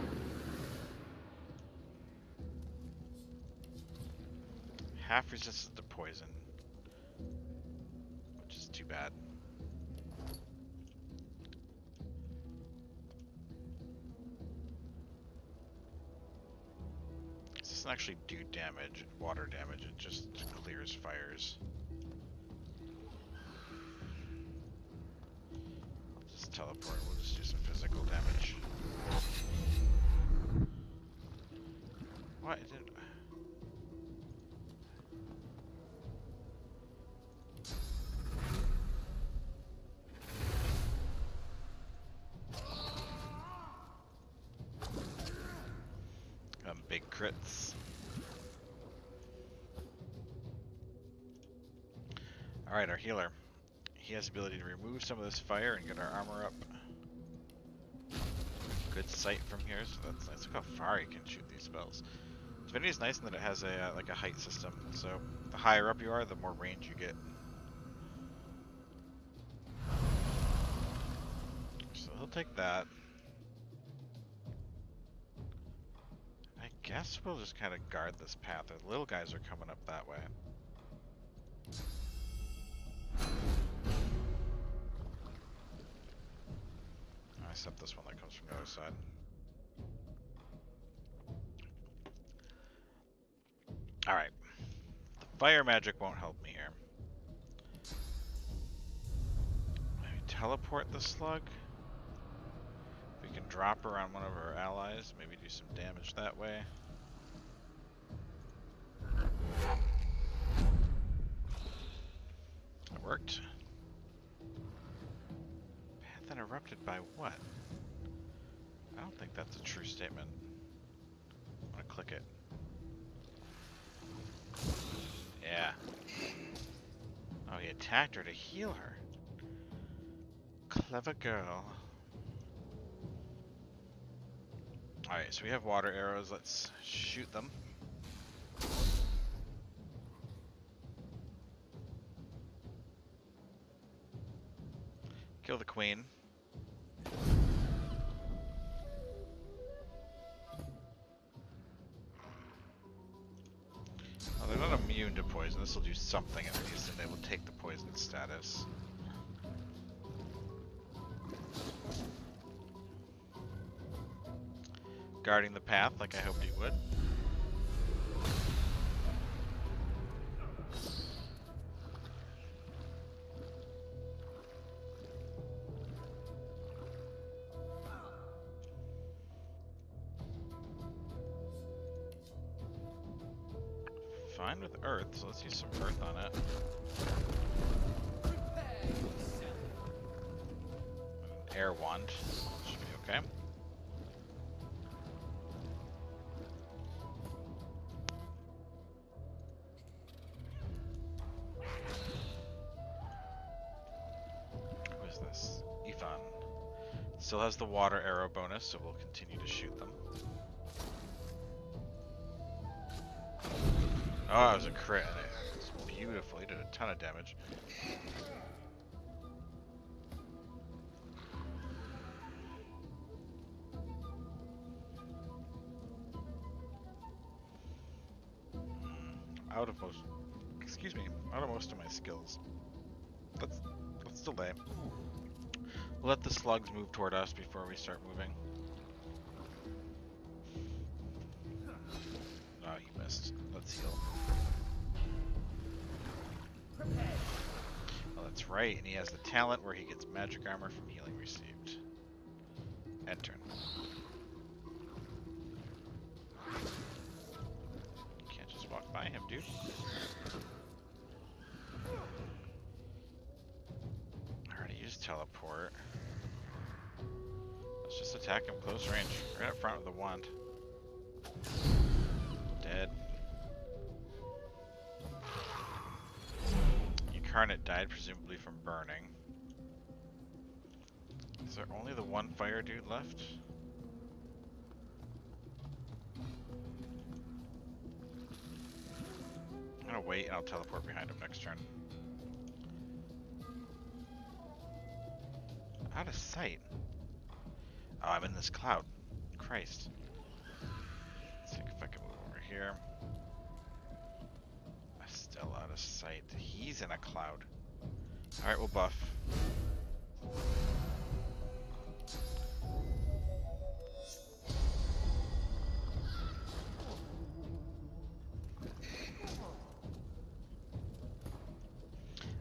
Half resistant to poison, which is too bad. This doesn't actually do damage, water damage, it just clears fires. I'll just teleport, we'll just do some physical damage. What? It didn't... Big crits. Alright, our healer. He has the ability to remove some of this fire and get our armor up. Good sight from here, so that's nice. Look how far he can shoot these spells. Divinity is nice in that it has a like a height system, so the higher up you are, the more range you get. So he'll take that. I guess we'll just kind of guard this path. The little guys are coming up that way. Except this one that comes from the other side. Alright. The fire magic won't help me here. Maybe teleport the slug. We can drop her on one of our allies, maybe do some damage that way. It worked. Path interrupted by what? I don't think that's a true statement. I'm gonna click it. Yeah. Oh, he attacked her to heal her. Clever girl. Alright, so we have water arrows. Let's shoot them. Kill the queen. Oh, they're not immune to poison. This will do something at least, and they will take the poison status. Guarding the path like I hoped he would. Fine with earth, so let's use some earth on it. An air wand should be okay. Who is this? Yvonne. Still has the water arrow bonus, so we'll continue to shoot them. Oh, it was a crit. It was beautiful. He did a ton of damage. Out of most, excuse me, out of most of my skills. Let's delay. We'll let the slugs move toward us before we start moving. Oh, he missed. Let's heal. Oh, that's right, and he has the talent where he gets magic armor from healing received. End turn. Can't just walk by him, dude. Alright, use teleport. Let's just attack him close range. Right up front with the wand. Dead. Incarnate died, presumably from burning. Is there only the one fire dude left? I'm gonna wait and I'll teleport behind him next turn. Out of sight. Oh, I'm in this cloud. Christ. Let's see if I can move over here. Still out of sight. He's in a cloud. Alright, we'll buff.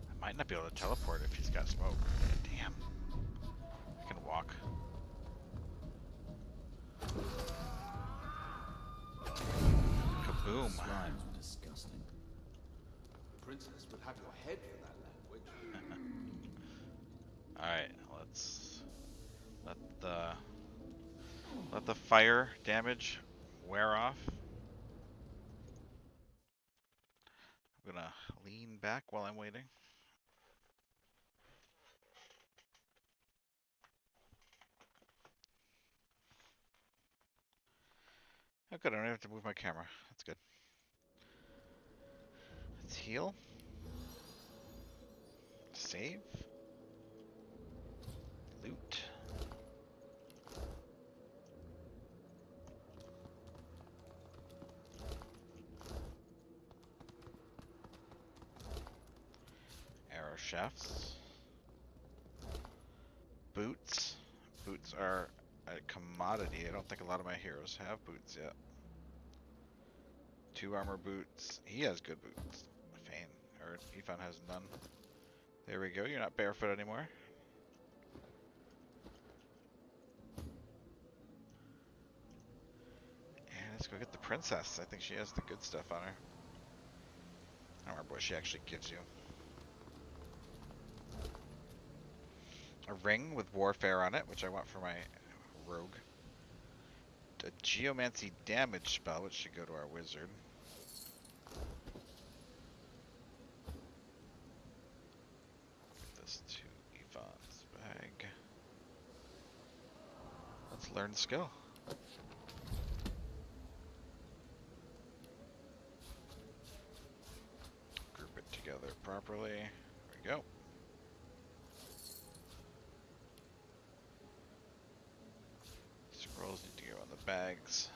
I might not be able to teleport if he's got smoke. Damn. I can walk. Kaboom. Slimes were disgusting. Princess would have your head for that language. Alright, let's let the fire damage wear off. I'm gonna lean back while I'm waiting. Oh good, I don't have to move my camera. That's good. Let's heal. Save. Loot. Arrow shafts. Boots. Boots are a commodity. I don't think a lot of my heroes have boots yet. 2 armor boots. He has good boots. Fane. Or Yvonne has none. There we go. You're not barefoot anymore. Let's go get the princess. I think she has the good stuff on her. I don't remember what she actually gives you. A ring with warfare on it, which I want for my rogue. A geomancy damage spell, which should go to our wizard. Give this to Yvonne's bag. Let's learn the skill. Group it together properly. There we go. Scrolls need to go in the bags.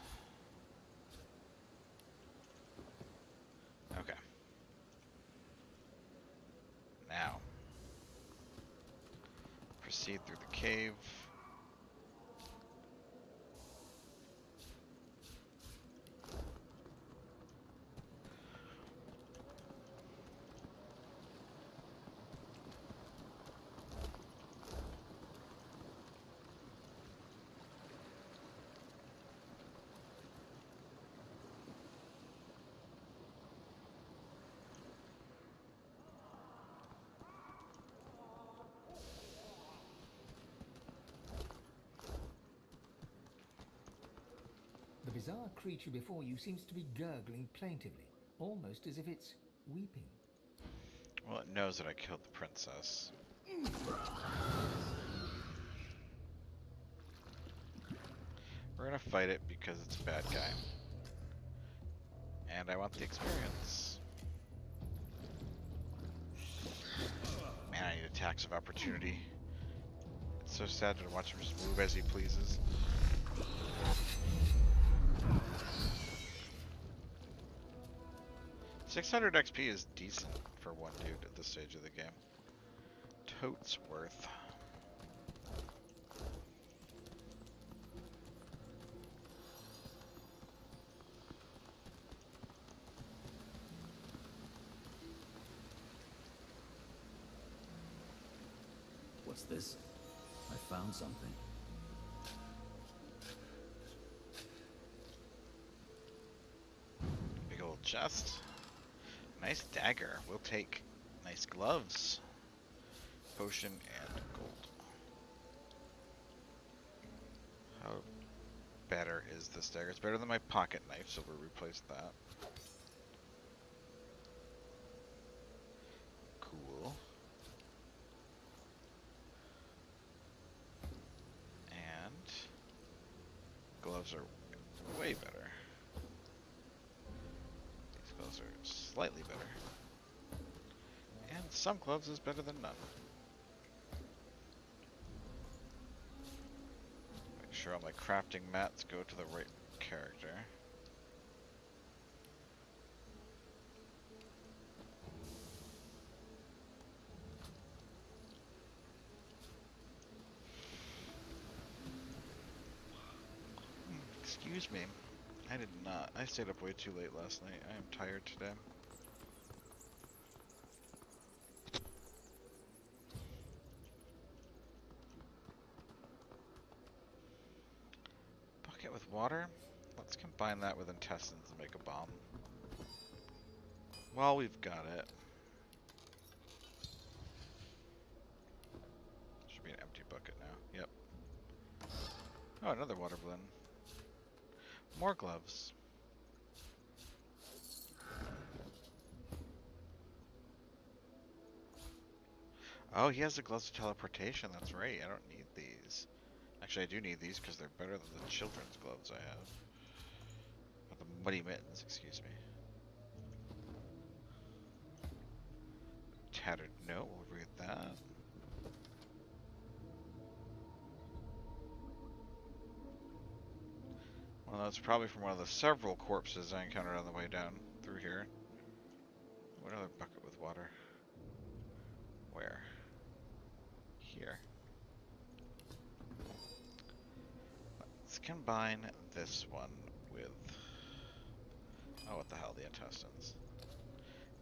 Okay. Now, proceed through the cave. The bizarre creature before you seems to be gurgling plaintively, almost as if it's weeping. Well, it knows that I killed the princess. We're gonna fight it because it's a bad guy. And I want the experience. Man, I need attacks of opportunity. It's so sad to watch him just move as he pleases. $600 XP is decent for one dude at this stage of the game. Totes worth. What's this? I found something. Big old chest. Nice dagger. We'll take. Nice gloves. Potion and gold. How better is this dagger? It's better than my pocket knife, so we'll replace that. Cool. And gloves are way better. These gloves are slightly better. And some gloves is better than none. Make sure all my crafting mats go to the right character. Excuse me. I did not. I stayed up way too late last night. I am tired today. Bucket with water? Let's combine that with intestines and make a bomb. Well, we've got it. Should be an empty bucket now. Yep. Oh, another water blend. More gloves. Oh, he has the gloves of teleportation. That's right. I don't need these. Actually, I do need these because they're better than the children's gloves I have. Or the muddy mittens, excuse me. Tattered note. We'll read that. Well, that's probably from one of the several corpses I encountered on the way down through here. What other bucket with water? Where? Here. Let's combine this one with... Oh, what the hell, the intestines.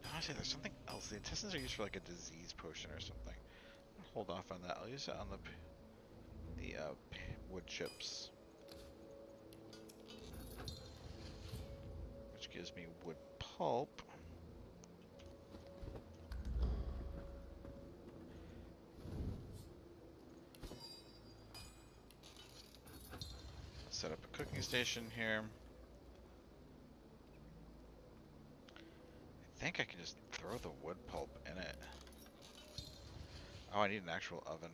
No, I say there's something else. The intestines are used for like a disease potion or something. I'll hold off on that. I'll use it on the wood chips. gives me wood pulp. Set up a cooking station here. I think I can just throw the wood pulp in it. Oh, I need an actual oven.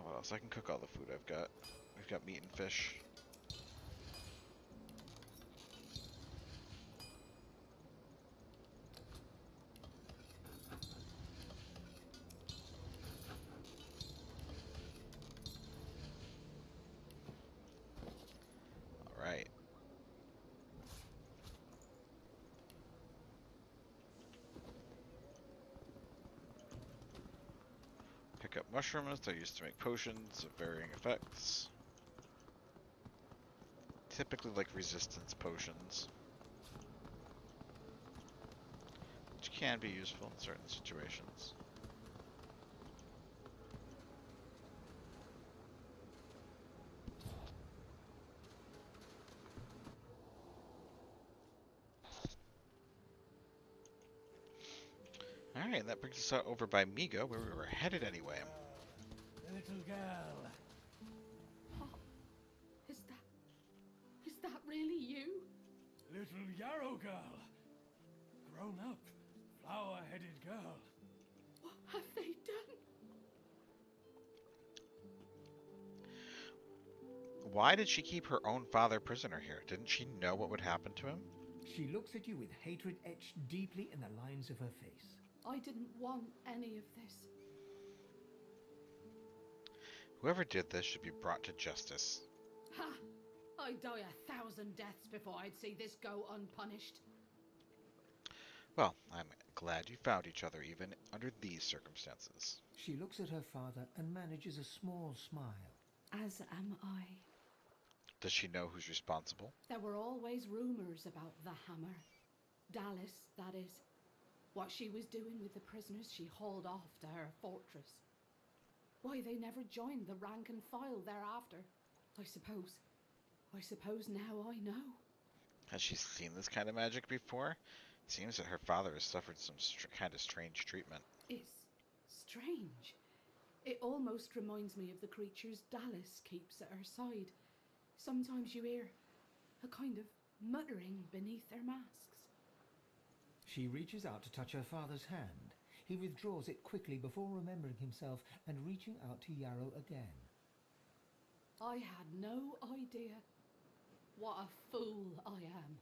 What else? I can cook all the food I've got. We've got meat and fish. Alright. Pick up mushrooms. They're used to make potions of varying effects. Typically like resistance potions, which can be useful in certain situations. Alright, that brings us out over by Migo, where we were headed anyway. Little girl. Oh, is that really you? Little Yarrow girl. Grown up, flower-headed girl. What have they done? Why did she keep her own father prisoner here? Didn't she know what would happen to him? She looks at you with hatred etched deeply in the lines of her face. I didn't want any of this. Whoever did this should be brought to justice. Ha! I'd die 1,000 deaths before I'd see this go unpunished. Well, I'm glad you found each other even under these circumstances. She looks at her father and manages a small smile. As am I. Does she know who's responsible? There were always rumours about the hammer. Dallas, that is. What she was doing with the prisoners she hauled off to her fortress. Why they never joined the rank and file thereafter. I suppose now I know. Has she seen this kind of magic before? It seems that her father has suffered some kind of strange treatment. It's strange. It almost reminds me of the creatures Dallas keeps at her side. Sometimes you hear a kind of muttering beneath their masks. She reaches out to touch her father's hand. He withdraws it quickly before remembering himself and reaching out to Yarrow again. I had no idea. What a fool I am.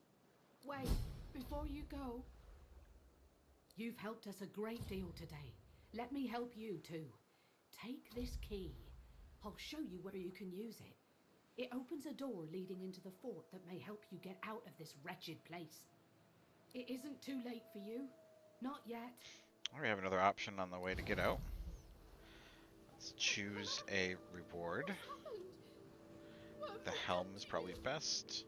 Wait, before you go. You've helped us a great deal today. Let me help you too. Take this key. I'll show you where you can use it. It opens a door leading into the fort that may help you get out of this wretched place. It isn't too late for you. Not yet. We have another option on the way to get out. Let's choose a reward. The helm is probably best.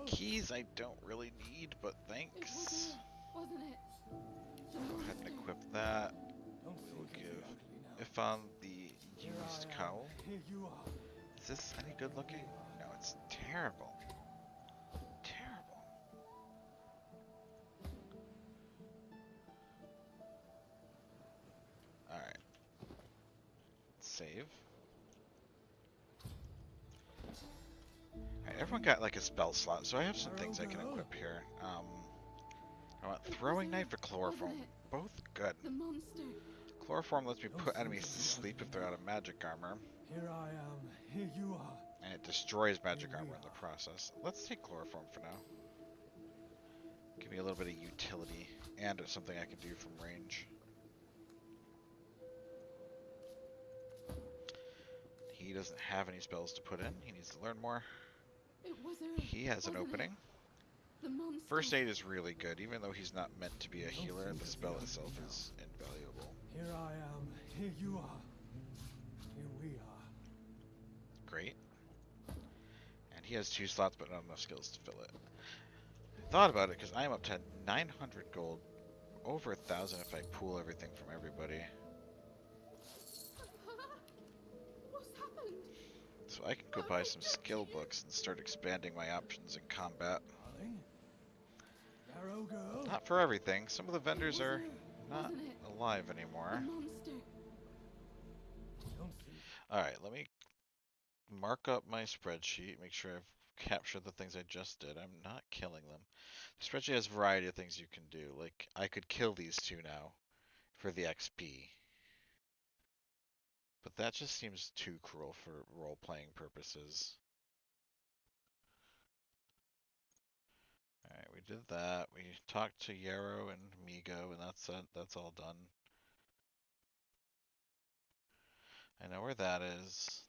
Keys I don't really need, but thanks. Wasn't it? Go ahead and equip that. We'll give Ifan the used cowl. Is this any good looking? No, it's terrible. Terrible. Alright. Save. Alright, everyone got like a spell slot, so I have some things I can equip here. I want throwing knife or chloroform. Both good. The monster. Chloroform lets me put enemies to sleep if they're out of magic armor. Here I am. Here you are. And it destroys magic armor in the process. Let's take chloroform for now. Give me a little bit of utility and something I can do from range. He doesn't have any spells to put in. He needs to learn more. It was her. He has an opening. The monster. First aid is really good, even though he's not meant to be a healer. The spell itself is invaluable. Here I am. Here you are. Here we are. Great. And he has 2 slots, but not enough skills to fill it. I thought about it because I am up to 900 gold, over 1,000 if I pool everything from everybody. What's happened? So I can go buy some skill books and start expanding my options in combat. Not for everything. Some of the vendors are not alive anymore. Alright, let me mark up my spreadsheet, make sure I've captured the things I just did. I'm not killing them. The spreadsheet has a variety of things you can do. Like, I could kill these two now for the XP. But that just seems too cruel for role-playing purposes. Alright, we did that. We talked to Yarrow and Migo, and that's it. That's all done. I know where that is.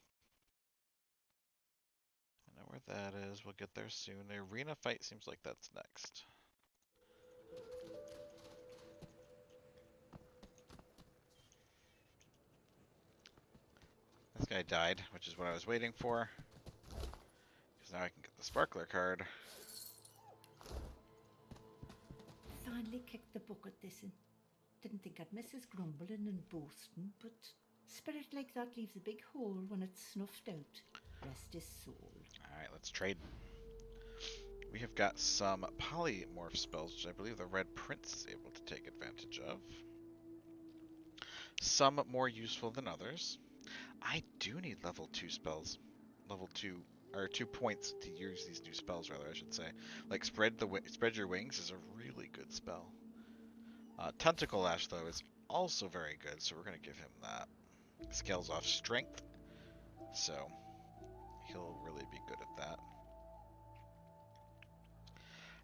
I know where that is. We'll get there soon. The arena fight seems like that's next. This guy died, which is what I was waiting for. Because now I can get the sparkler card. Finally kicked the bucket this in. Didn't think I'd miss his grumbling and boasting, but spirit like that leaves a big hole when it's snuffed out. Rest his soul. Alright, let's trade. We have got some polymorph spells, which I believe the Red Prince is able to take advantage of. Some more useful than others. I do need level 2 spells. Level 2, or 2 points to use these new spells, rather, I should say. Like, Spread Your Wings is a really good spell. Tentacle Lash, though, is also very good, so we're going to give him that. Scales off strength, so he'll really be good at that.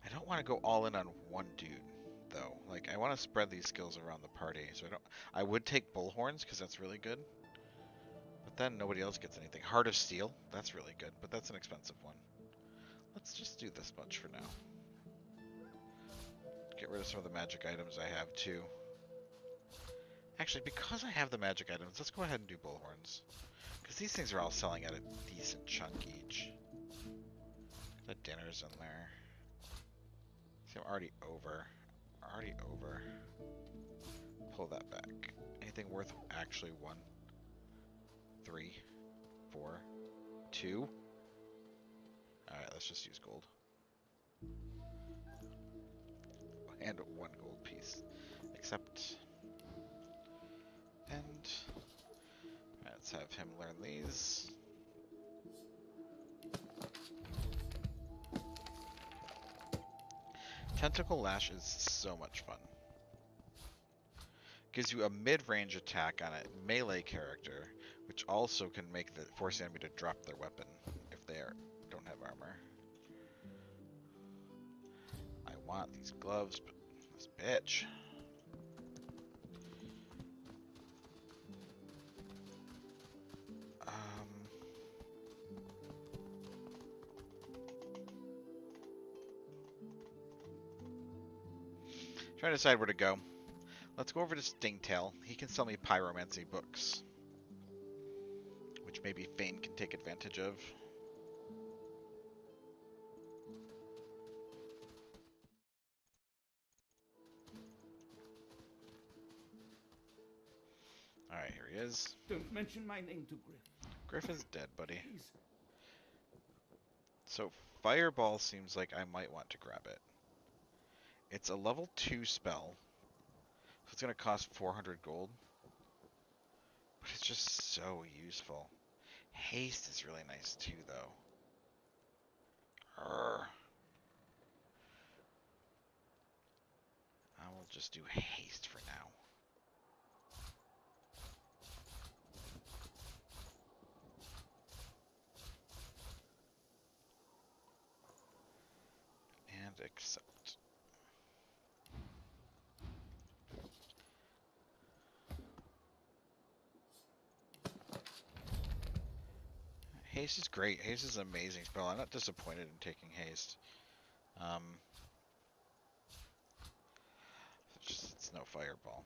I don't want to go all in on one dude, though. Like, I want to spread these skills around the party, so I would take Bullhorns, because that's really good. But then nobody else gets anything. Heart of Steel, that's really good, but that's an expensive one. Let's just do this much for now. Get rid of some of the magic items I have, too. Actually, because I have the magic items, let's go ahead and do Bullhorns. Because these things are all selling at a decent chunk each. The dinner's in there. See, I'm already over. Pull that back. Anything worth actually 1, 3, 4, 2? Alright, let's just use gold. And 1 gold piece. Accept. And let's have him learn these. Tentacle Lash is so much fun. Gives you a mid-range attack on a melee character, which also can make the force the enemy to drop their weapon if they don't have armor. I want these gloves, but this bitch. Trying to decide where to go. Let's go over to Stingtail. He can sell me pyromancy books, which maybe Fane can take advantage of. Alright, here he is. Don't mention my name to Griff. Griff is dead, buddy. Please. So, Fireball seems like I might want to grab it. It's a level 2 spell. So it's going to cost 400 gold. But it's just so useful. Haste is really nice too, though. I will just do haste for now. And accept. Haste is great. Haste is an amazing spell. I'm not disappointed in taking haste. It's no fireball.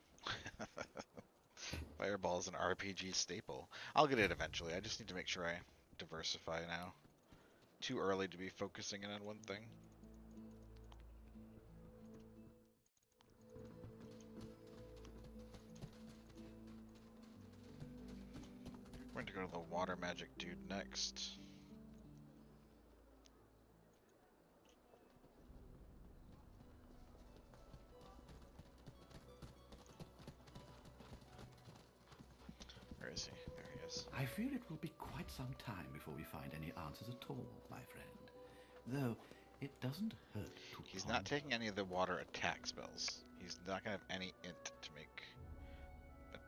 Fireball is an RPG staple. I'll get it eventually. I just need to make sure I diversify now. Too early to be focusing in on one thing. We're going to go to the water magic dude next. Where is he? There he is. I fear it will be quite some time before we find any answers at all, my friend. Though, it doesn't hurt to He's not ponder. taking any of the water attack spells. He's not going to have any int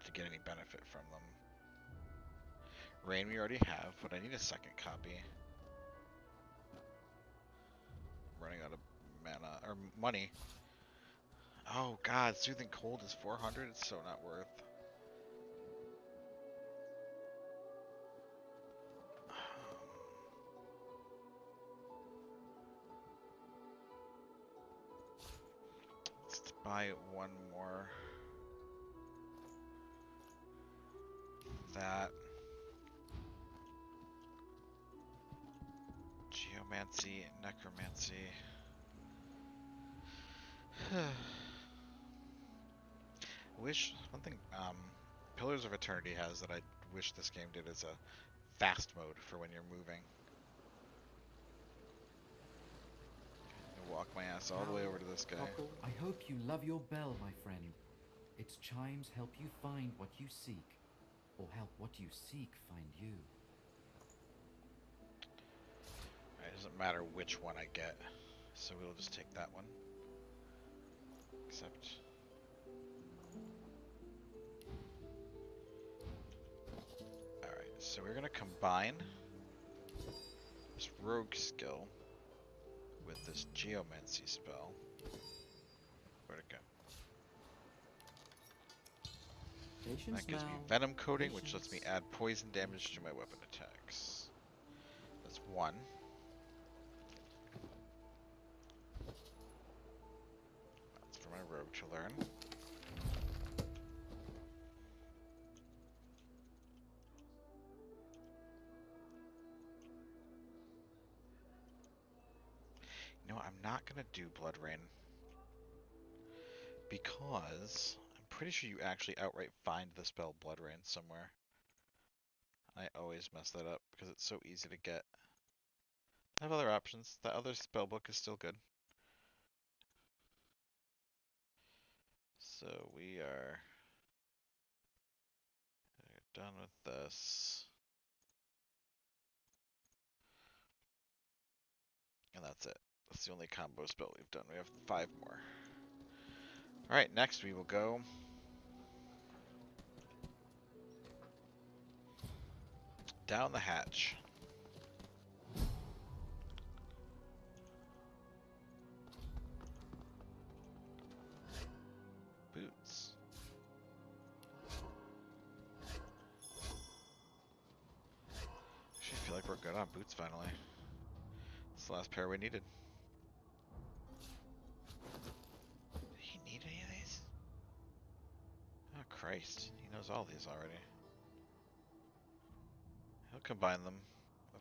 to get any benefit from them. Rain we already have, but I need a second copy. I'm running out of mana, or money. Oh god, Soothing Cold is 400, it's so not worth. Let's buy one more. That. Geomancy, Necromancy. Wish one thing Pillars of Eternity has that I wish this game did is a fast mode for when you're moving. I walk my ass all the way over to this guy. I hope you love your bell, my friend. Its chimes help you find what you seek, or help what you seek find you. It doesn't matter which one I get, so we'll just take that one. Except... Alright, so we're going to combine this rogue skill with this geomancy spell. Where'd it go? That gives me venom coating, which lets me add poison damage to my weapon attacks. That's one. That's for my rogue to learn. You know, I'm not gonna do Blood Rain because I'm pretty sure you actually outright find the spell Blood Rain somewhere. I always mess that up because it's so easy to get. I have other options. That other spell book is still good. So we are done with this. And that's it. That's the only combo spell we've done. We have 5 more. Alright, next we will go down the hatch. Boots. Actually, I feel like we're good on boots finally. It's the last pair we needed. Did he need any of these? Oh Christ, he knows all these already. He'll combine them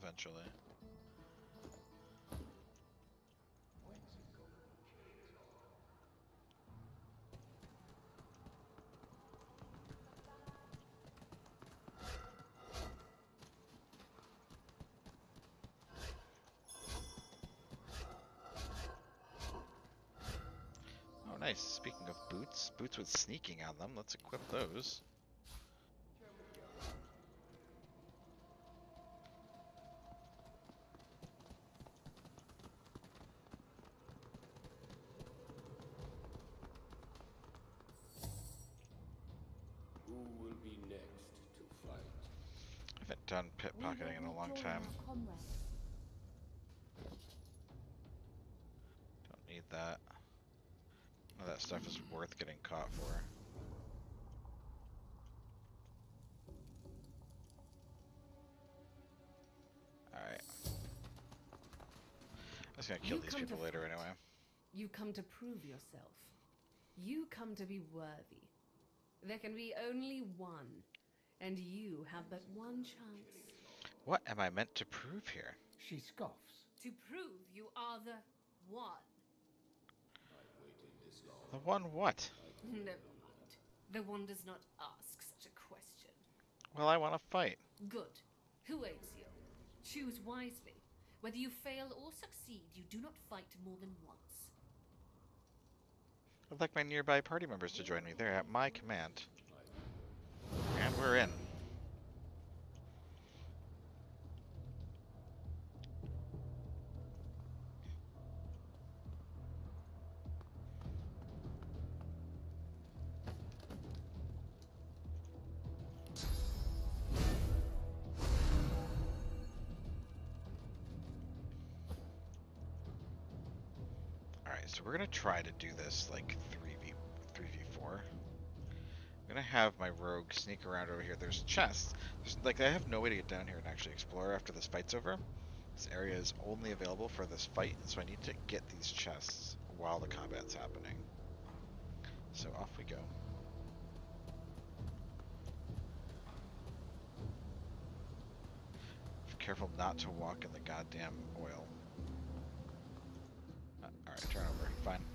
eventually. Oh nice, speaking of boots, boots with sneaking on them, let's equip those. Who will be next to fight? I haven't done pickpocketing in a long time. Don't need that. None of that stuff is worth getting caught for. Alright. I was gonna kill these people later anyway. You come to prove yourself. You come to be worthy. There can be only one, and you have but one chance. What am I meant to prove here? She scoffs. To prove you are the one. The one what? Never mind. The one does not ask such a question. Well, I want to fight. Good. Who aids you? Choose wisely. Whether you fail or succeed, you do not fight more than once. I'd like my nearby party members to join me. They're at my command. And we're in. So we're gonna try to do this like 3v4. I'm gonna have my rogue sneak around over here. There's chests. Like, I have no way to get down here and actually explore after this fight's over. This area is only available for this fight, so I need to get these chests while the combat's happening. So off we go. Be careful not to walk in the goddamn oil. Alright, turn over. Fine.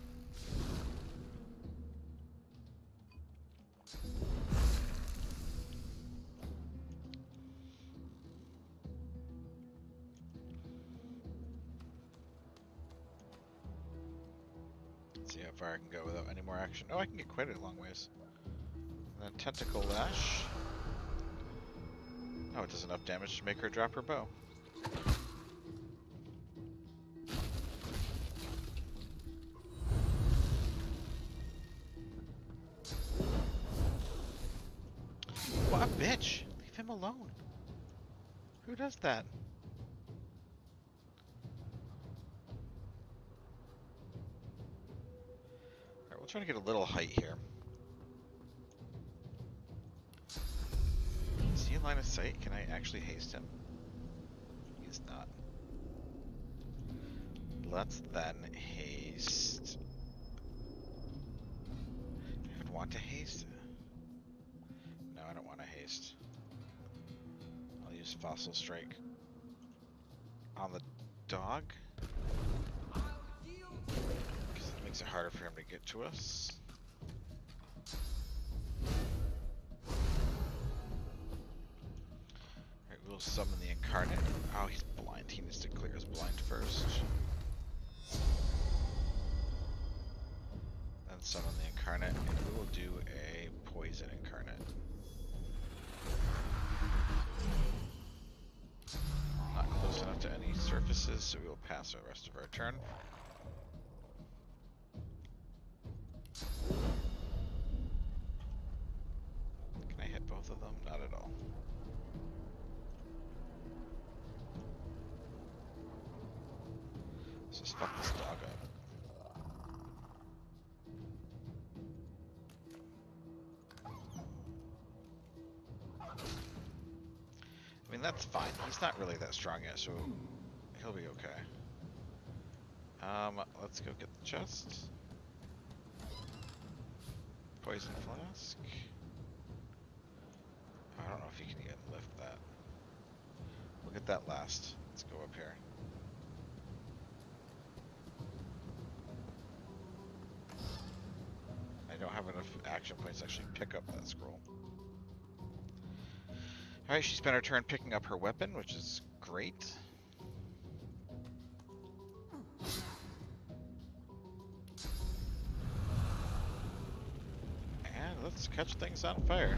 Let's see how far I can go without any more action. Oh, I can get quite a long ways. And then Tentacle Lash. Oh, it does enough damage to make her drop her bow. What a bitch! Leave him alone. Who does that? Alright, we'll try to get a little height here. Is he in line of sight? Can I actually haste him? He's not. Let's then haste. Do I even want to haste? No, I don't want to haste. I'll use Fossil Strike on the dog, because it makes it harder for him to get to us. Alright, we'll summon the Incarnate. Oh, he's blind. He needs to clear his blind first. Then summon the Incarnate, and we will do a Poison Incarnate. Not close enough to any surfaces, so we will pass the rest of our turn. Can I hit both of them? Not at all. Let's just fuck this dog up. I mean, that's fine. He's not really that strong yet, so he'll be okay. Let's go get the chest. Poison flask. I don't know if you can even lift that. We'll get that last. Let's go up here. I don't have enough action points to actually pick up that scroll. Alright, she spent her turn picking up her weapon, which is great. And let's catch things on fire.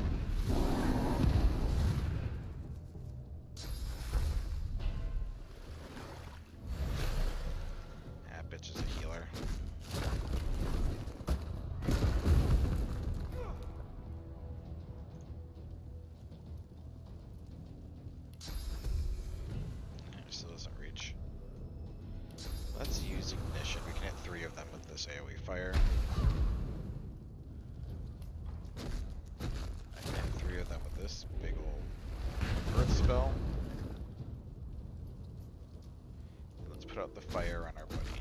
That bitch is a healer. Still doesn't reach. Let's use ignition. We can hit 3 of them with this AoE fire. I can hit 3 of them with this big old earth spell. And let's put out the fire on our buddy.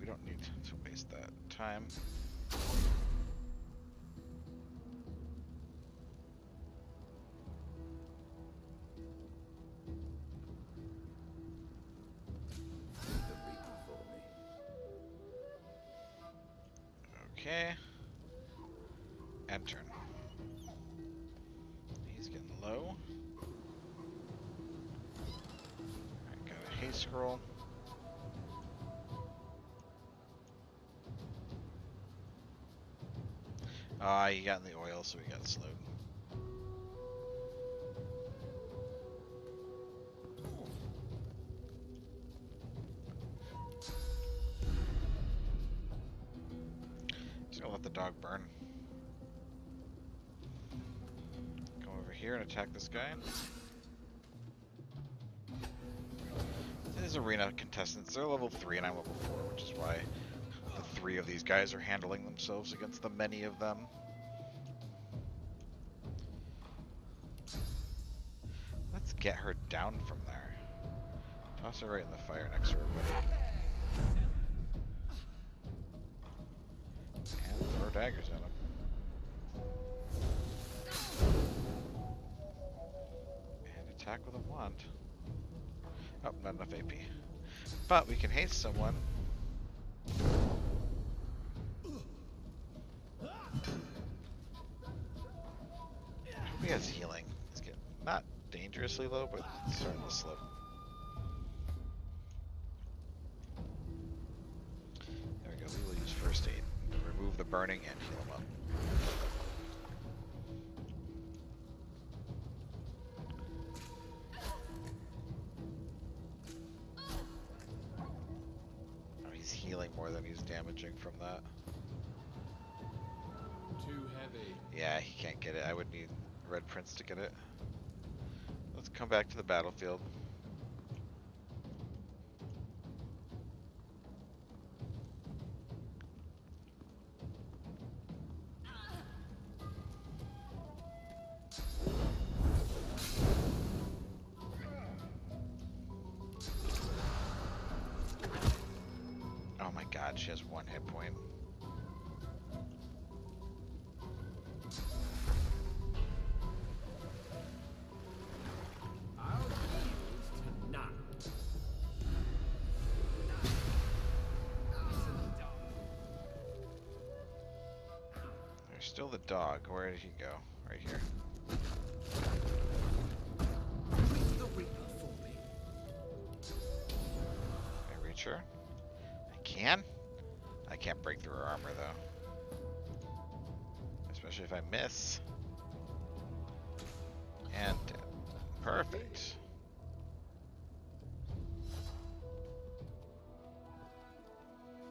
We don't need to waste that time. Okay. End turn. He's getting low. Alright, got a haste scroll. Ah, he got in the oil, so he got slowed. Just gonna let the dog burn. Go over here and attack this guy. These arena contestants, they're level 3 and I'm level 4, which is why the 3 of these guys are handling themselves against the many of them. Let's get her down from there. Toss her right in the fire next to everybody. And throw daggers at him. And attack with a wand. Oh, not enough AP. But we can haste someone. He has healing. He's getting not dangerously low, but it's starting to slip. There we go. We will use first aid to remove the burning and heal him up. Oh, he's healing more than he's damaging from that. Too heavy. Yeah, he can't get it. I would need Red Prince to get it. Let's come back to the battlefield. Oh my god, she has 1 hit point. There's still the dog. Where did he go? Right here. Can I reach her? I can? I can't break through her armor though. Especially if I miss. And perfect.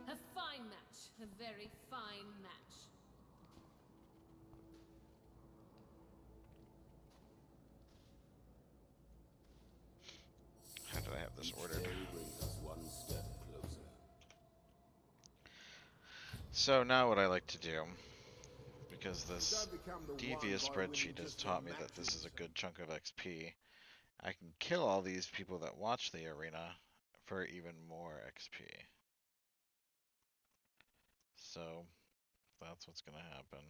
A fine match. A very fine match. How did I have this ordered? So now what I like to do, because this devious spreadsheet has taught me that this is a good chunk of XP, I can kill all these people that watch the arena for even more XP. So that's what's going to happen.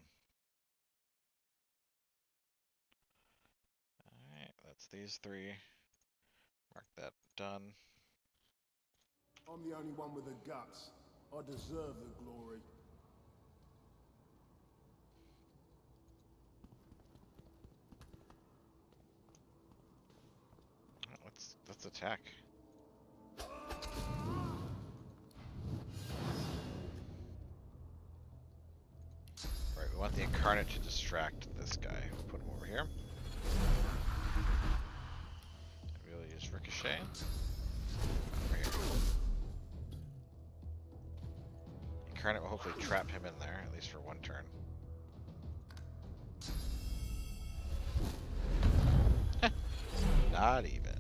Alright, that's these 3. Mark that done. I'm the only one with the guts. I deserve the glory. Let's attack. Right, we want the incarnate to distract this guy. We'll put him over here. We'll use ricochet. Over here. Incarnate will hopefully trap him in there, at least for 1 turn. Not even.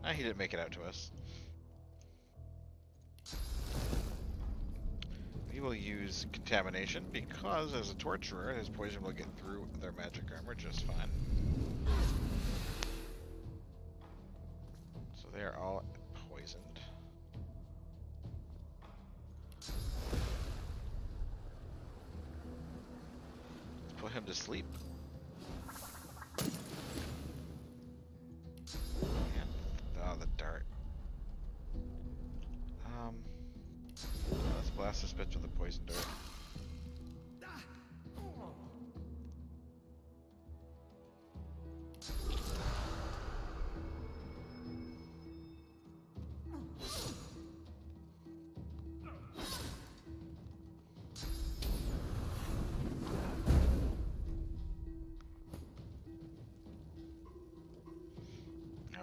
Nah, he didn't make it out to us. We will use contamination because as a torturer, his poison will get through their magic armor just fine. So they are all poisoned. Let's put him to sleep. Oh, the dart. Let's Blast this bitch with a poison dart.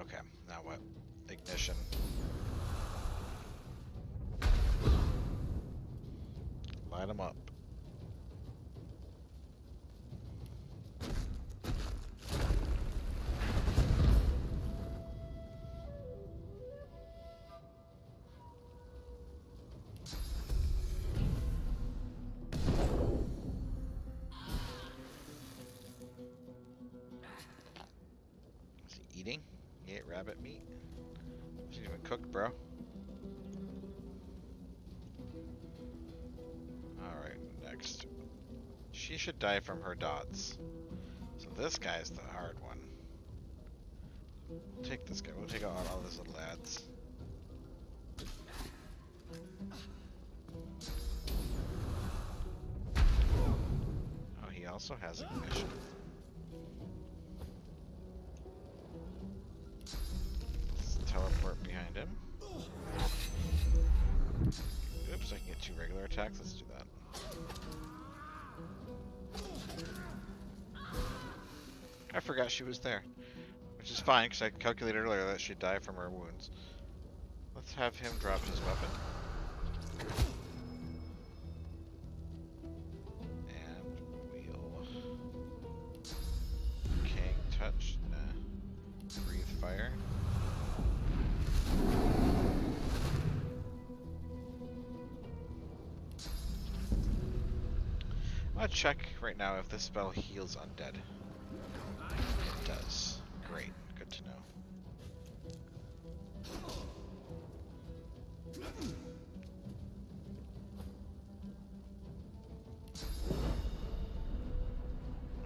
Okay, now what? Ignition. Light them up. Is he eating? He ate rabbit meat? Is he even cooked, bro? Alright, next. She should die from her dots. So this guy's the hard one. We'll take this guy. We'll take out all these little lads. Oh, he also has ignition. Let's teleport behind him. Oops, I can get 2 regular attacks. Let's do that. I forgot she was there. Which is fine, because I calculated earlier that she'd die from her wounds. Let's have him drop his weapon. And we'll... King touch. Nah. Breathe fire. I'm gonna check right now if this spell heals undead. It does. Great. Good to know.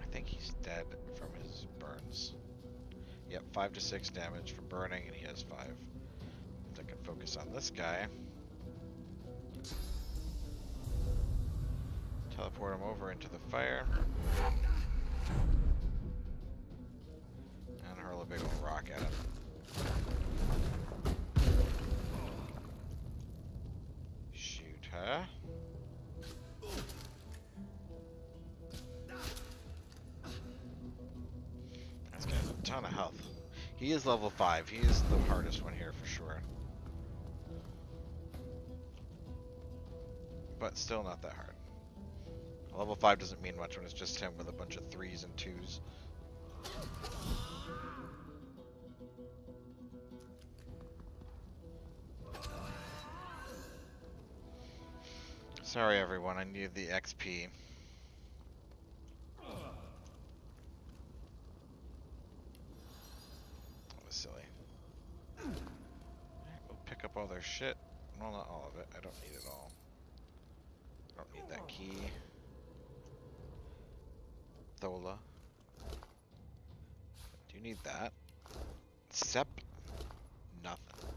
I think he's dead from his burns. Yep, 5 to 6 damage from burning, and he has 5. Means I can focus on this guy. Teleport him over into the fire. And hurl a big old rock at him. Shoot her. This guy has a ton of health. He is level 5. He is the hardest one here for sure. But still not that hard. Level 5 doesn't mean much when it's just him with a bunch of 3s and 2s. Sorry everyone, I needed the XP. That was silly. Alright, we'll pick up all their shit. Well, not all of it. I don't need it all. I don't need that key. Thola. Do you need that? Sep? Nothing.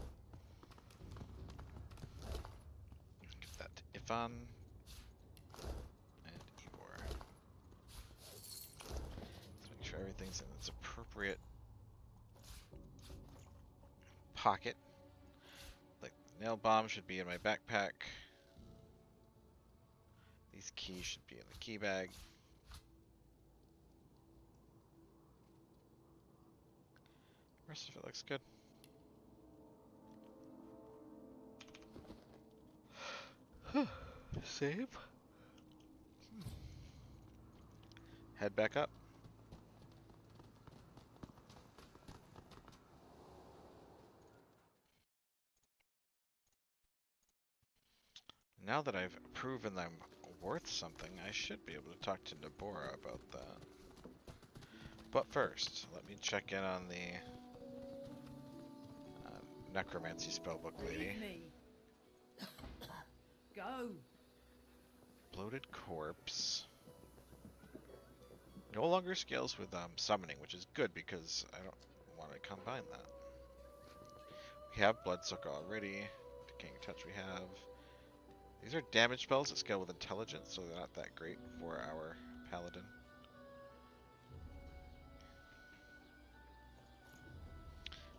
Give that to Ifan. And Ivor. Let's make sure everything's in its appropriate pocket. Like, the nail bomb should be in my backpack. These keys should be in the key bag. The rest of it looks good. Save. Head back up. Now that I've proven I'm worth something, I should be able to talk to Nabora about that. But first, let me check in on the necromancy spellbook lady. Go. Bloated corpse. No longer scales with summoning, which is good because I don't want to combine that. We have Bloodsucker already. Decaying Touch we have. These are damage spells that scale with intelligence, so they're not that great for our paladin.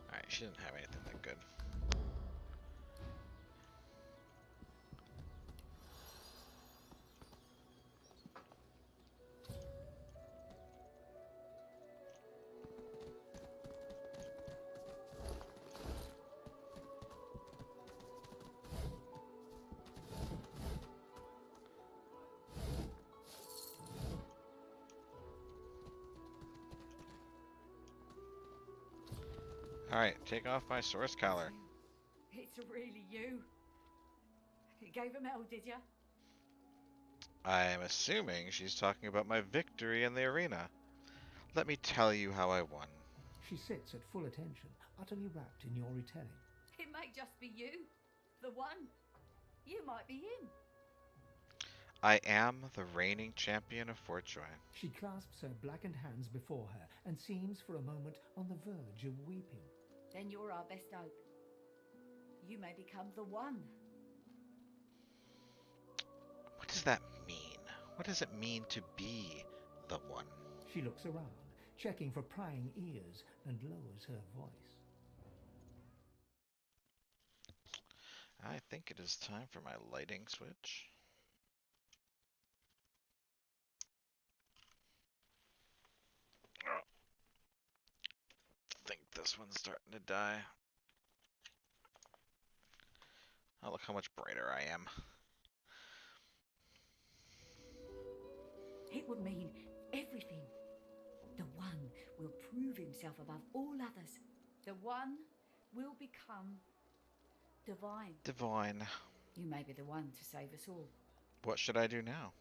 Alright, she didn't have anything that good. Alright, take off my source collar. It's really you. You gave a medal, did ya? I'm assuming she's talking about my victory in the arena. Let me tell you how I won. She sits at full attention, utterly wrapped in your retelling. It may just be you. The one. You might be him. I am the reigning champion of Fort Joy. She clasps her blackened hands before her and seems for a moment on the verge of weeping. Then you're our best hope. You may become the one. What does that mean? What does it mean to be the one? She looks around, checking for prying ears, and lowers her voice. I think it is time for my lighting switch. I think this one's starting to die. Oh, look how much brighter I am. It would mean everything. The one will prove himself above all others. The one will become divine. Divine. You may be the one to save us all. What should I do now?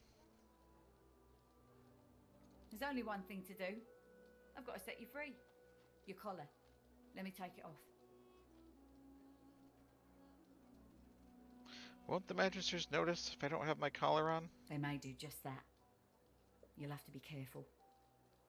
There's only one thing to do. I've got to set you free. Your collar. Let me take it off. Won't the magisters notice if I don't have my collar on? They may do just that. You'll have to be careful.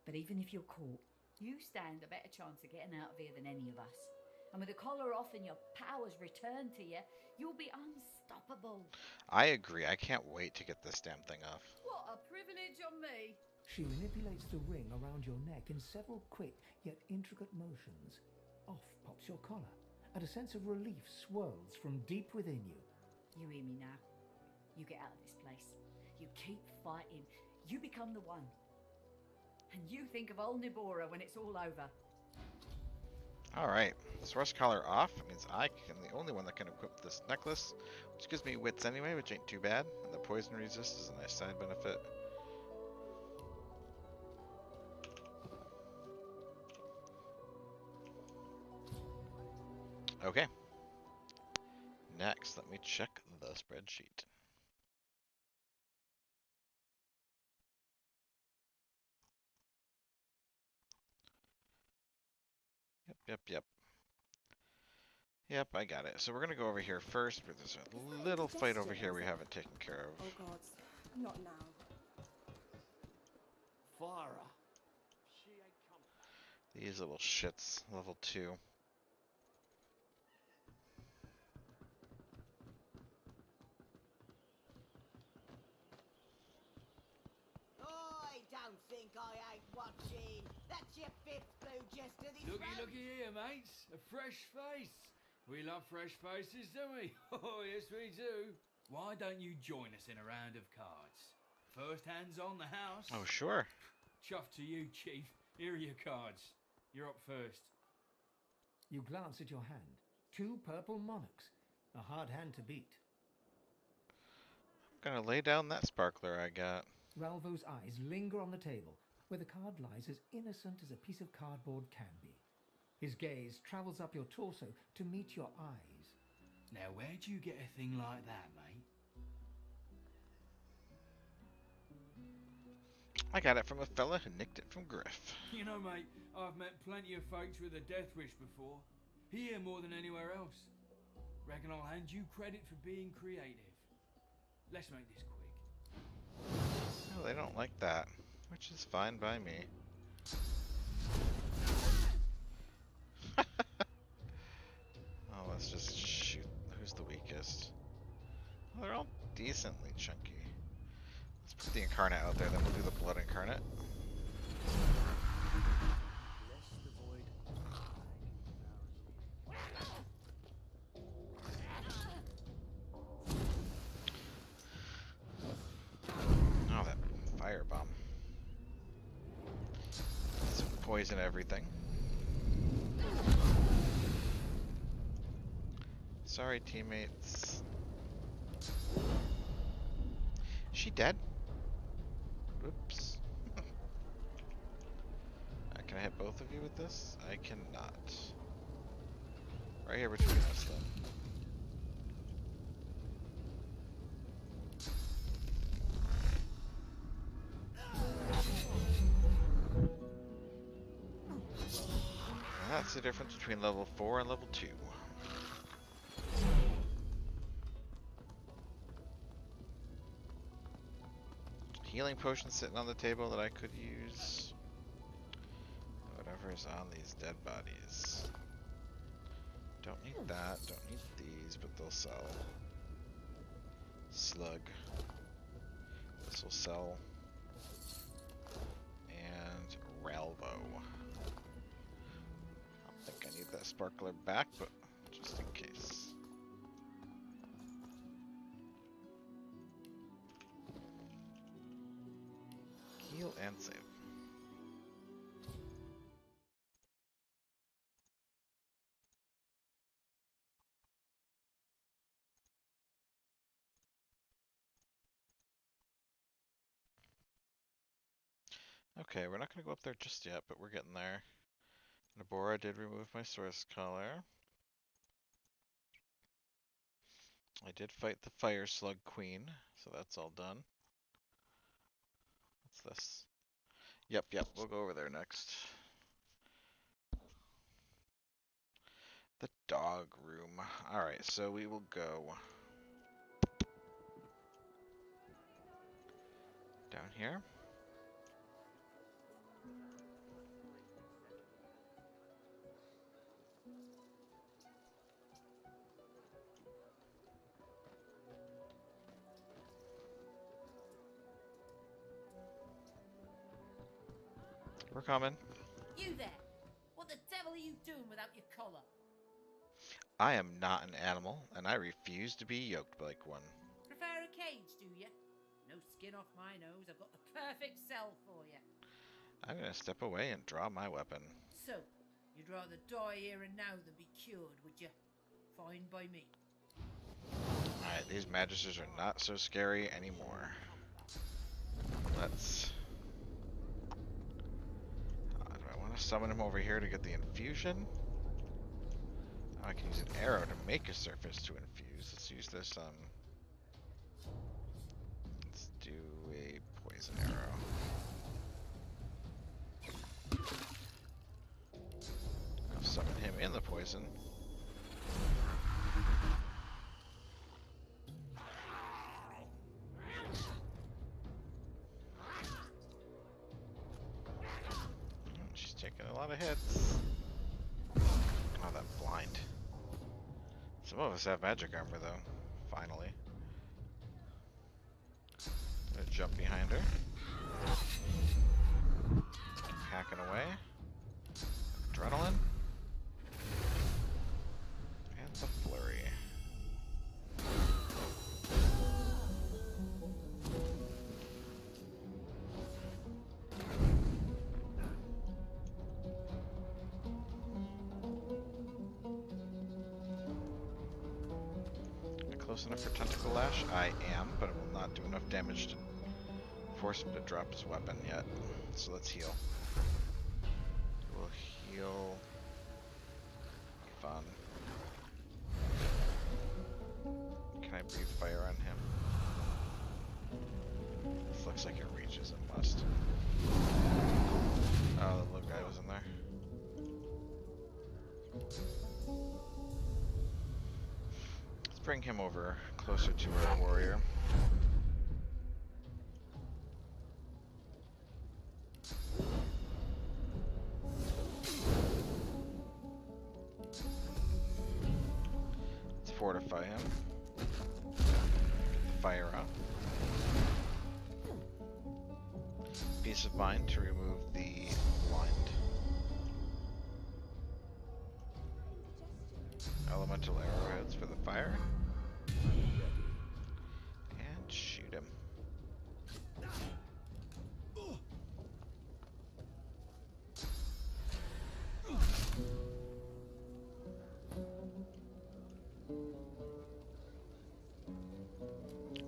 But even if you're caught, you stand a better chance of getting out of here than any of us. And with the collar off and your powers returned to you, you'll be unstoppable. I agree. I can't wait to get this damn thing off. What a privilege on me. She manipulates the ring around your neck in several quick yet intricate motions. Off pops your collar, and a sense of relief swirls from deep within you. You hear me now. You get out of this place. You keep fighting. You become the one. And you think of old Nibora when it's all over. Alright, source collar off. It means I am the only one that can equip this necklace, which gives me wits anyway, which ain't too bad. And the poison resist is a nice side benefit. Okay. Next, let me check the spreadsheet. Yep. Yep, I got it. So we're gonna go over here first, but there's a little fight over here we haven't taken care of. Oh God, not now. Farah. These little shits, level 2. I don't think I ain't watching. That's your fifth blue jester this Looky here, mates. A fresh face. We love fresh faces, don't we? Oh, yes, we do. Why don't you join us in a round of cards? First hands on the house. Oh, sure. Chuff to you, Chief. Here are your cards. You're up first. You glance at your hand. 2 purple monarchs. A hard hand to beat. I'm gonna lay down that sparkler I got. Ralvo's eyes linger on the table, where the card lies as innocent as a piece of cardboard can be. His gaze travels up your torso to meet your eyes. Now, where'd you get a thing like that, mate? I got it from a fella who nicked it from Griff. You know, mate, I've met plenty of folks with a death wish before. Here more than anywhere else. Reckon I'll hand you credit for being creative. Let's make this quick. No, they don't like that, which is fine by me. Oh, let's just shoot. Who's the weakest? They're all decently chunky. Let's put the Incarnate out there, then we'll do the Blood Incarnate. Oh, that firebomb. Some poison everything. Sorry, teammates. Is she dead? Whoops. Can I hit both of you with this? I cannot. Right here between us, then. And that's the difference between level 4 and level 2. Healing potion sitting on the table that I could use. Whatever is on these dead bodies. Don't need that, don't need these, but they'll sell. Slug. This will sell. And Ralvo. I don't think I need that sparkler back, but just in case. Heal and save. Okay, we're not going to go up there just yet, but we're getting there. Nabora did remove my source color. I did fight the Fire Slug Queen, so that's all done. What's this? Yep, we'll go over there next. The dog room. Alright, so we will go down here. We're coming. You there! What the devil are you doing without your collar? I am not an animal, and I refuse to be yoked like one. Prefer a cage, do you? No skin off my nose. I've got the perfect cell for you. I'm gonna step away and draw my weapon. So, you'd rather die here and now than be cured, would you? Fine by me. Alright, these magisters are not so scary anymore. Let's... do I want to summon him over here to get the infusion? Oh, I can use an arrow to make a surface to infuse. Let's use this, let's do a poison arrow. I'll summon him in the poison. She's taking a lot of hits. Oh, that blind. Some of us have magic armor, though. Finally. Gonna jump behind her. Hacking away. Adrenaline. And the flurry. Close enough for Tentacle Lash? I am, but it will not do enough damage to force him to drop his weapon yet. So let's heal. We'll heal Yvonne. Can I breathe fire on him? This looks like it reaches and must. Oh, the little guy was in there. Bring him over closer to our warrior. Let's fortify him. fire up. Peace of mind to remove the blind. Elemental arrowheads for the fire. And shoot him.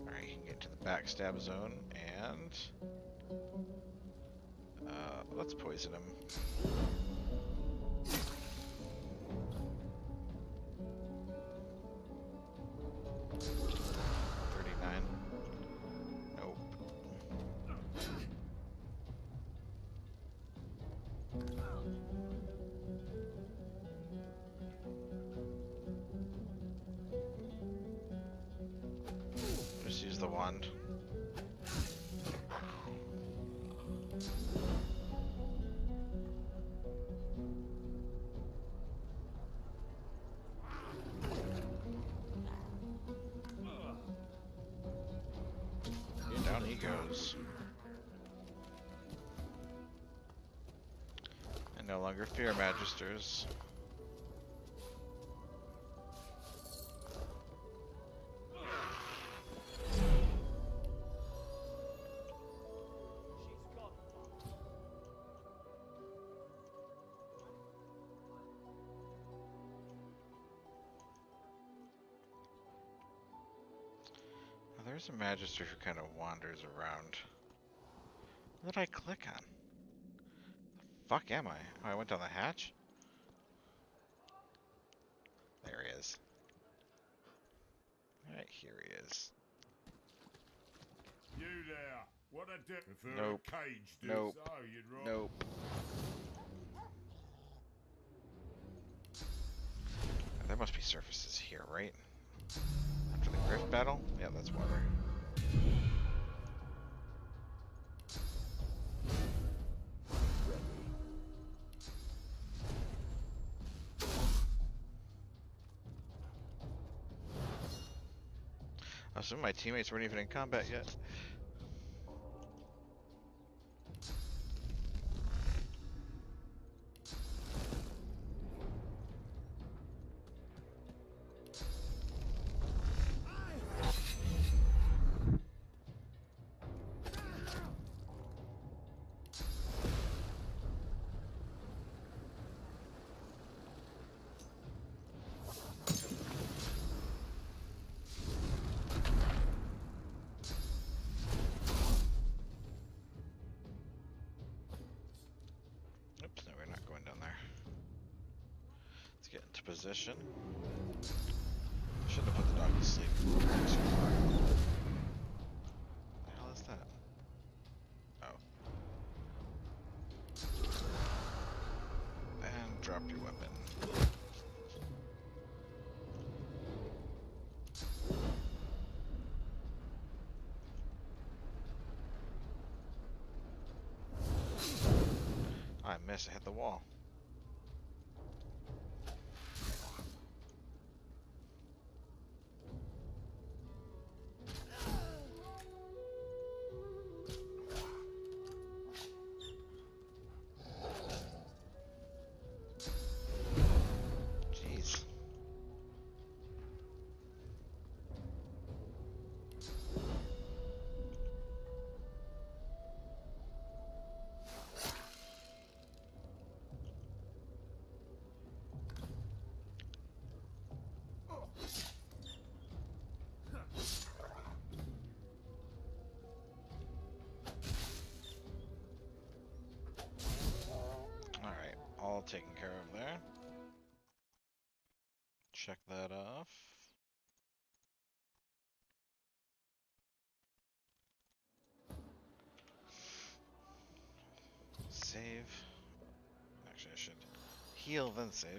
Alright, you can get to the backstab zone and let's poison him. Just use the wand. And down he goes. And no longer fear magisters. There's a magister who kind of wanders around. What did I click on? The fuck am I? Oh, I went down the hatch? There he is. Alright, here he is. You there. What a dip. Nope. Nope. Nope. There must be surfaces here, right? After the Griff battle? Yeah, that's water. Oh, some of my teammates weren't even in combat yet. Oops, no, we're not going down there. Let's get into position. Shouldn't have put the dog to sleep. What the hell is that? Oh. And drop your weapon. I missed, I hit the wall. Jeez. Alright, all taken care of there. Check that off. Save. Actually, I should heal, then save.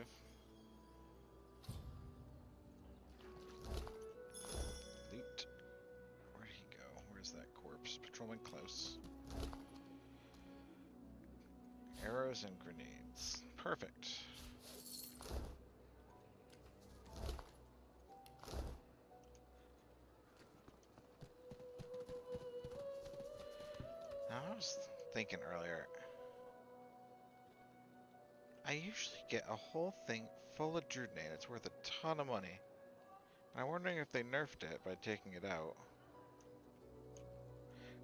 Loot. Where'd he go? Where's that corpse? Patrolman close. Arrows and grenades. Perfect. was thinking earlier. I usually get a whole thing full of Druidnane. It's worth a ton of money. And I'm wondering if they nerfed it by taking it out.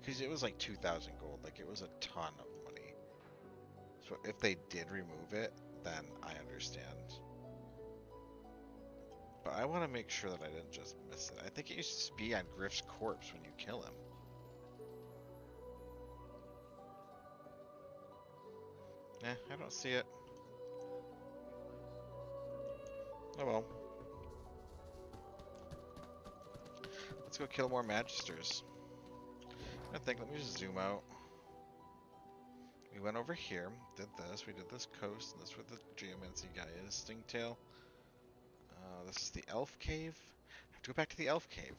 Because it was like 2,000 gold. Like, it was a ton of money. So if they did remove it, then I understand. But I want to make sure that I didn't just miss it. I think it used to be on Griff's corpse when you kill him. I don't see it. Oh well. Let's go kill more Magisters. I think, let me just zoom out. We went over here, did this, we did this coast, and this is where the Geomancy guy is, Stingtail. This is the Elf Cave. I have to go back to the Elf Cave.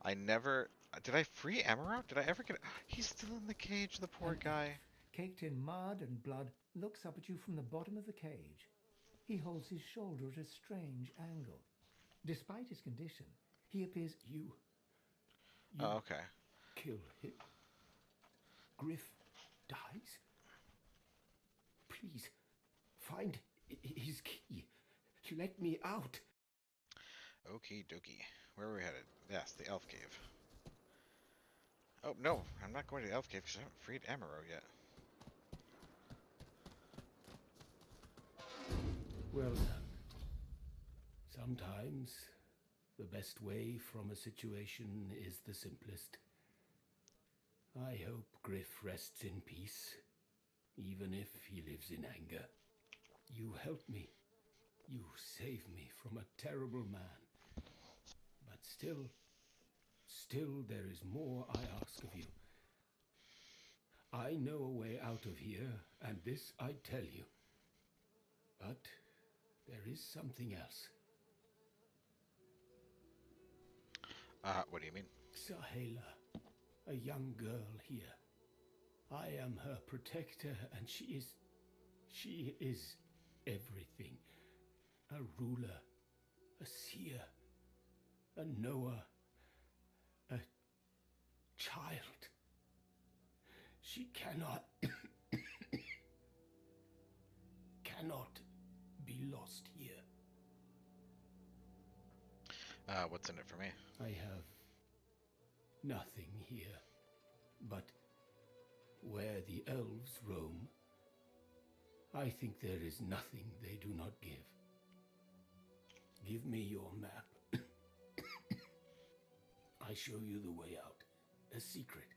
I never... Did I free Amaranth? Did I ever get... He's still in the cage, the poor guy. Caked in mud and blood, looks up at you from the bottom of the cage. He holds his shoulder at a strange angle. Despite his condition, he appears... You Oh, okay. Kill him. Griff dies? Please, find his key. Let me out. Okie dokie. Where are we headed? Yes, the Elf Cave. Oh, no. I'm not going to the Elf Cave because I haven't freed Amaro yet. Well done. Sometimes the best way from a situation is the simplest. I hope Griff rests in peace, even if he lives in anger. You helped me. You saved me from a terrible man. But still there is more I ask of you. I know a way out of here, and this I tell you. But there is something else. What do you mean? Sahela, a young girl here. I am her protector, and she is everything. A ruler, a seer, a knower, a child. She cannot be lost here. What's in it for me? I have nothing here, but where the elves roam, I think there is nothing they do not give. Give me your map. I show you the way out. A secret,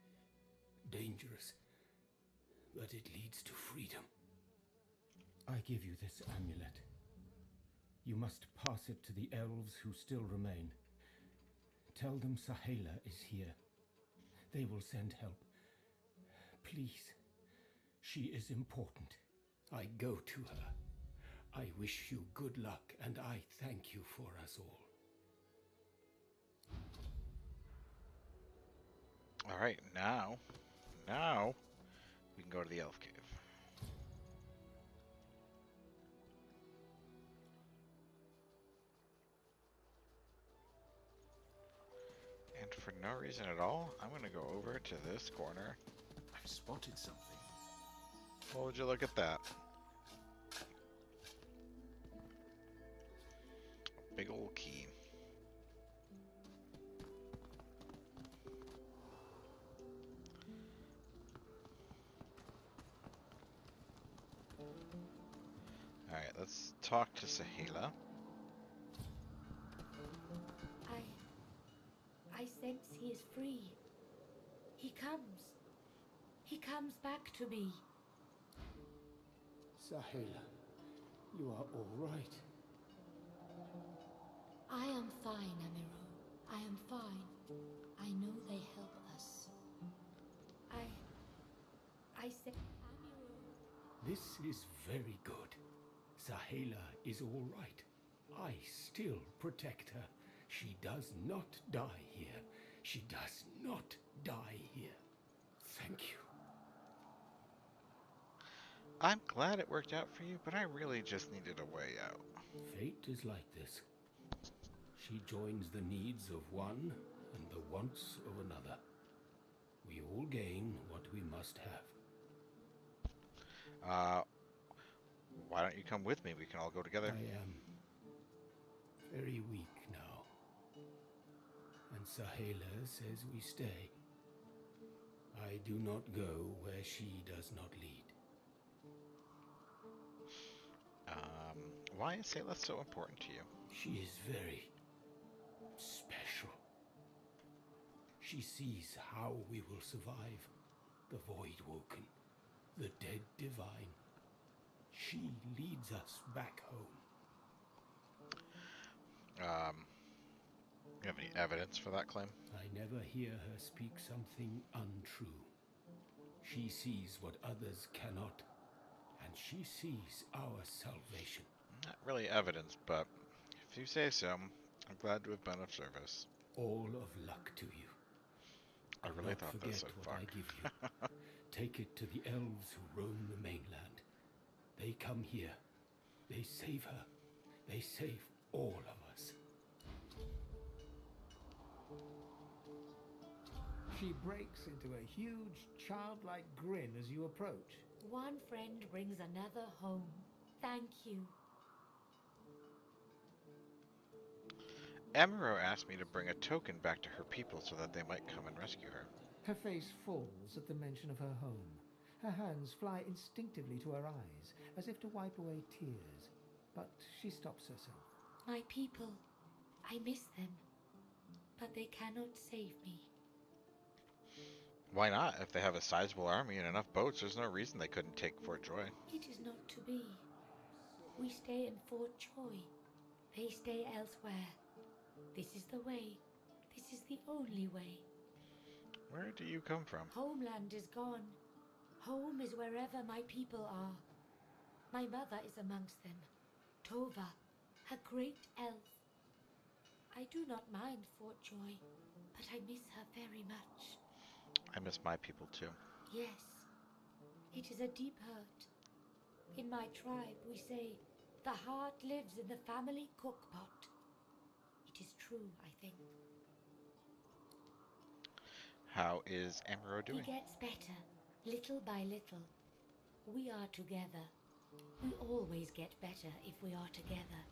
dangerous, but it leads to freedom. I give you this amulet. You must pass it to the elves who still remain. Tell them Sahela is here. They will send help. Please. She is important. I go to her. I wish you good luck, and I thank you for us all. Alright, now we can go to the Elf Cave. And for no reason at all, I'm going to go over to this corner. I've spotted something. Well, would you look at that? A big old key. Alright, let's talk to Sahela. I sense he is free. He comes. He comes back to me. Sahela, you are all right. I am fine, Amiru. I am fine. I know they help us. I said, Amiru. This is very good. Sahela is all right. I still protect her. She does not die here. She does not die here. Thank you. I'm glad it worked out for you, but I really just needed a way out. Fate is like this. She joins the needs of one and the wants of another. We all gain what we must have. Why don't you come with me? We can all go together. I am very weak now. And Sahela says we stay. I do not go where she does not lead. Why is Sayla so important to you? She is very special. She sees how we will survive. The Void Woken, the dead divine. She leads us back home. You have any evidence for that claim? I never hear her speak something untrue. She sees what others cannot, and she sees our salvation. Not really evidence, but if you say so, I'm glad to have been of service. All of luck to you. I really thought this would what I give you. Take it to the elves who roam the mainland. They come here. They save her. They save all of us. She breaks into a huge, childlike grin as you approach. One friend brings another home. Thank you. Amuro asked me to bring a token back to her people so that they might come and rescue her. Her face falls at the mention of her home. Her hands fly instinctively to her eyes, as if to wipe away tears. But she stops herself. My people, I miss them, but they cannot save me. Why not? If they have a sizable army and enough boats, there's no reason they couldn't take Fort Joy. It is not to be. We stay in Fort Joy. They stay elsewhere. This is the way. This is the only way. Where do you come from? Homeland is gone. Home is wherever my people are. My mother is amongst them. Tova, a great elf. I do not mind Fort Joy, but I miss her very much. I miss my people too. Yes, it is a deep hurt. In my tribe, we say, the heart lives in the family cookpot. It is true, I think. How is Amuro doing? He gets better, little by little. We are together. We always get better if we are together.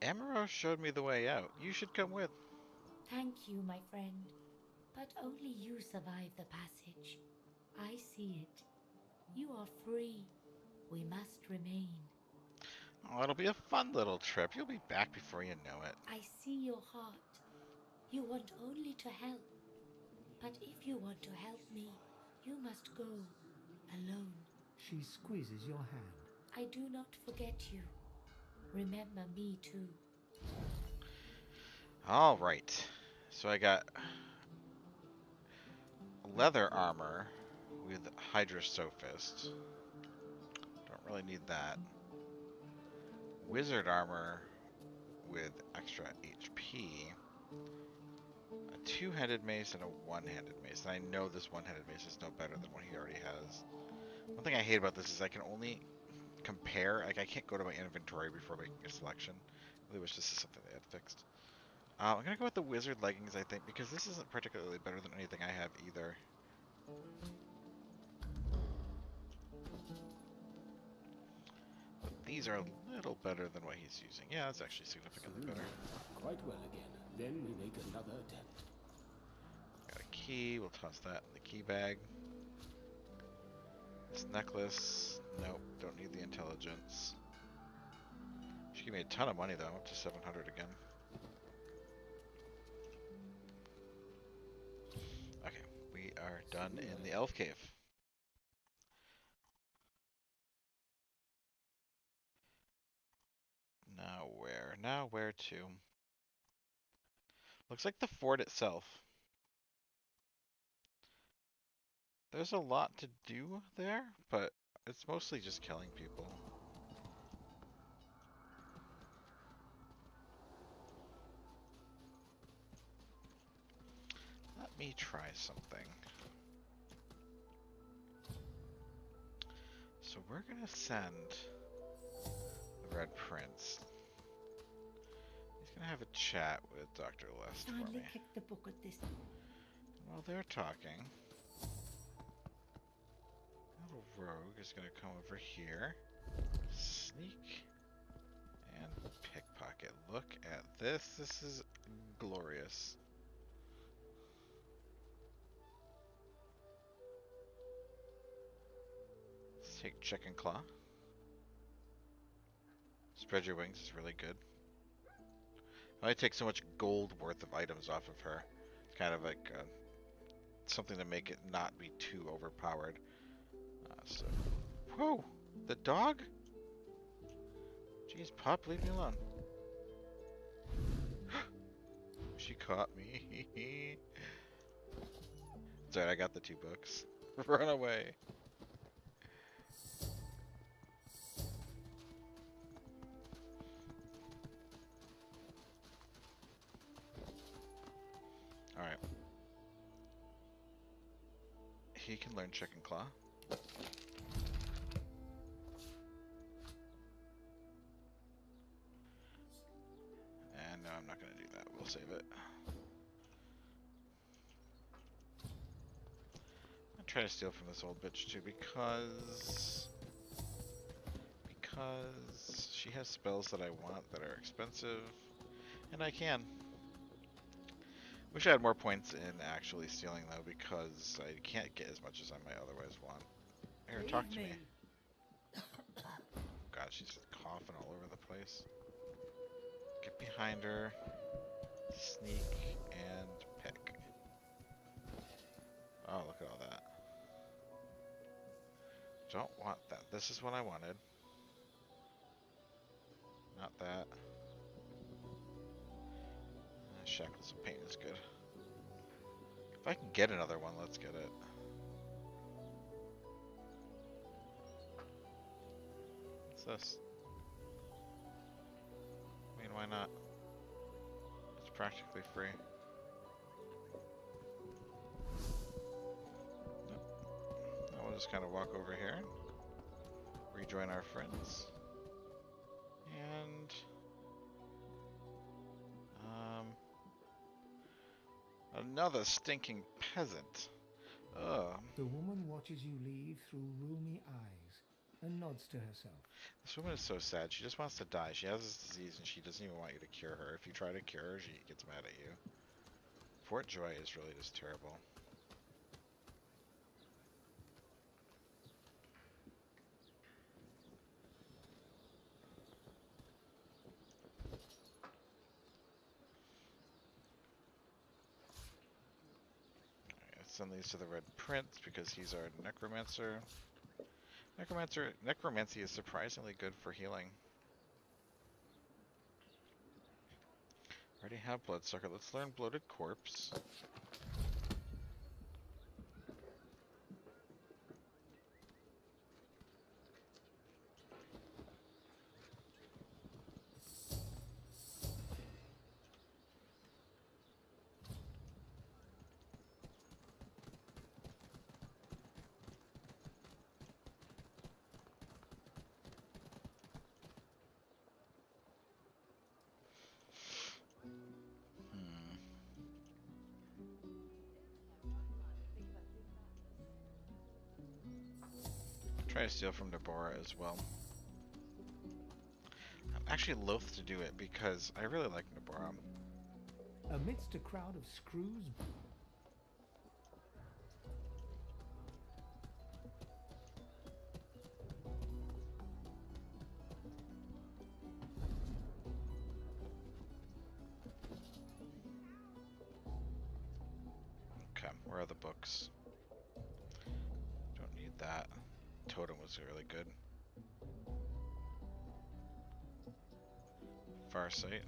Amuro showed me the way out. You should come with. Thank you, my friend. But only you survive the passage. I see it. You are free. We must remain. Oh, it'll be a fun little trip. You'll be back before you know it. I see your heart. You want only to help. But if you want to help me, you must go alone. She squeezes your hand. I do not forget you. Remember me too. All right. So I got leather armor with Hydra Sophist. Don't really need that. Wizard armor with extra HP. A two-handed mace and a one-handed mace. And I know this one-handed mace is no better than what he already has. One thing I hate about this is I can only compare. Like, I can't go to my inventory before making a selection. I really wish this is something they had fixed. I'm gonna go with the wizard leggings, I think, because this isn't particularly better than anything I have either. But these are a little better than what he's using. Yeah, it's actually significantly better. Quite well again. Then we make another attempt. Got a key. We'll toss that in the key bag. This necklace. Nope, don't need the intelligence. She gave me a ton of money though, up to 700 again. Okay, we are done in the elf cave. Now where? Now where to? Looks like the fort itself. There's a lot to do there, but it's mostly just killing people. Let me try something. So we're gonna send the Red Prince. He's gonna have a chat with Dr. Lest for me. Finally kicked the book at this. While they're talking, little rogue is gonna come over here, sneak, and pickpocket. Look at this. This is glorious. Let's take Chicken Claw. Spread your wings is really good. I take so much gold worth of items off of her. It's kind of like something to make it not be too overpowered. So, whoa, the dog? Jeez, pup, leave me alone. She caught me. It's alright, I got the 2 books. Run away. Alright. He can learn Chicken Claw. And no, I'm not going to do that. We'll save it. I'll try to steal from this old bitch too because she has spells that I want that are expensive, and I can. Wish I had more points in actually stealing though, because I can't get as much as I might otherwise want. Here, talk to me. God, she's just coughing all over the place. Get behind her, sneak, and pick. Oh, look at all that. Don't want that. This is what I wanted. Not that. Shackles of Pain is good. If I can get another one, let's get it. What's this? I mean, why not? It's practically free. Nope. Now we'll just kind of walk over here, rejoin our friends, and another stinking peasant. Ugh. The woman watches you leave through rheumy eyes and nods to herself. This woman is so sad. She just wants to die. She has this disease and she doesn't even want you to cure her. If you try to cure her, she gets mad at you. Fort Joy is really just terrible. Send these to the Red Prince because he's our necromancer. Necromancy is surprisingly good for healing. Already have Bloodsucker. Let's learn Bloated Corpse. Try to steal from Deborah as well. I'm actually loath to do it because I really like Deborah. Amidst a crowd of screws, Okay, where are the books? Don't need that. Totem was really good. Farsight.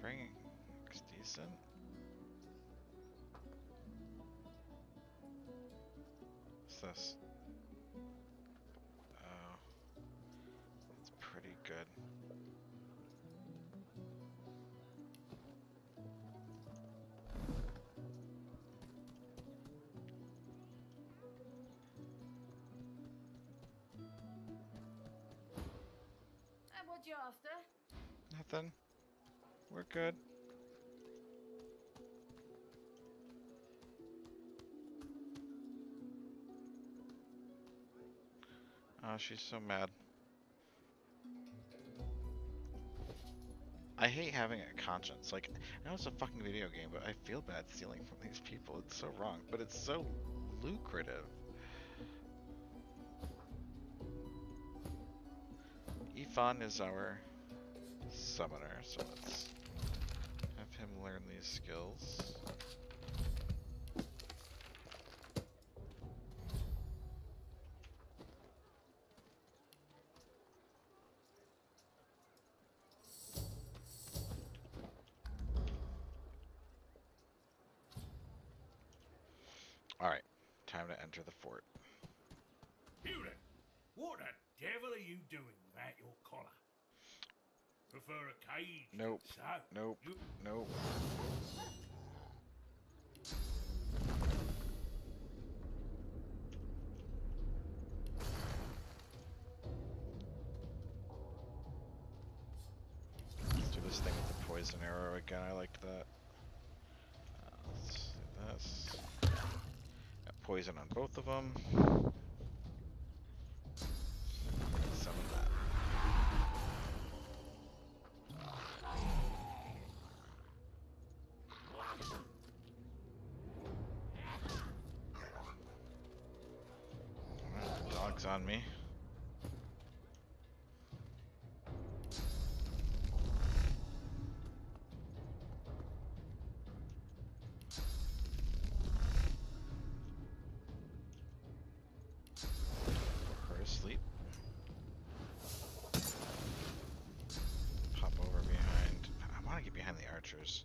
Bringing looks decent. What's this? Oh, it's pretty good. What you after? Nothing. We're good. Oh, she's so mad. I hate having a conscience. Like, I know it's a fucking video game, but I feel bad stealing from these people. It's so wrong, but it's so lucrative. Ifan is our summoner, so let's have him learn these skills. Alright, time to enter the fort. You then, what the devil are you doing without your collar? Prefer a cage? Nope. So, Nope. Nope. Let's do this thing with the poison arrow again. I liked that. Let's do this. Got poison on both of them. Summon that. Alright, the dog's on me. Put her to sleep. Pop over behind. I want to get behind the archers.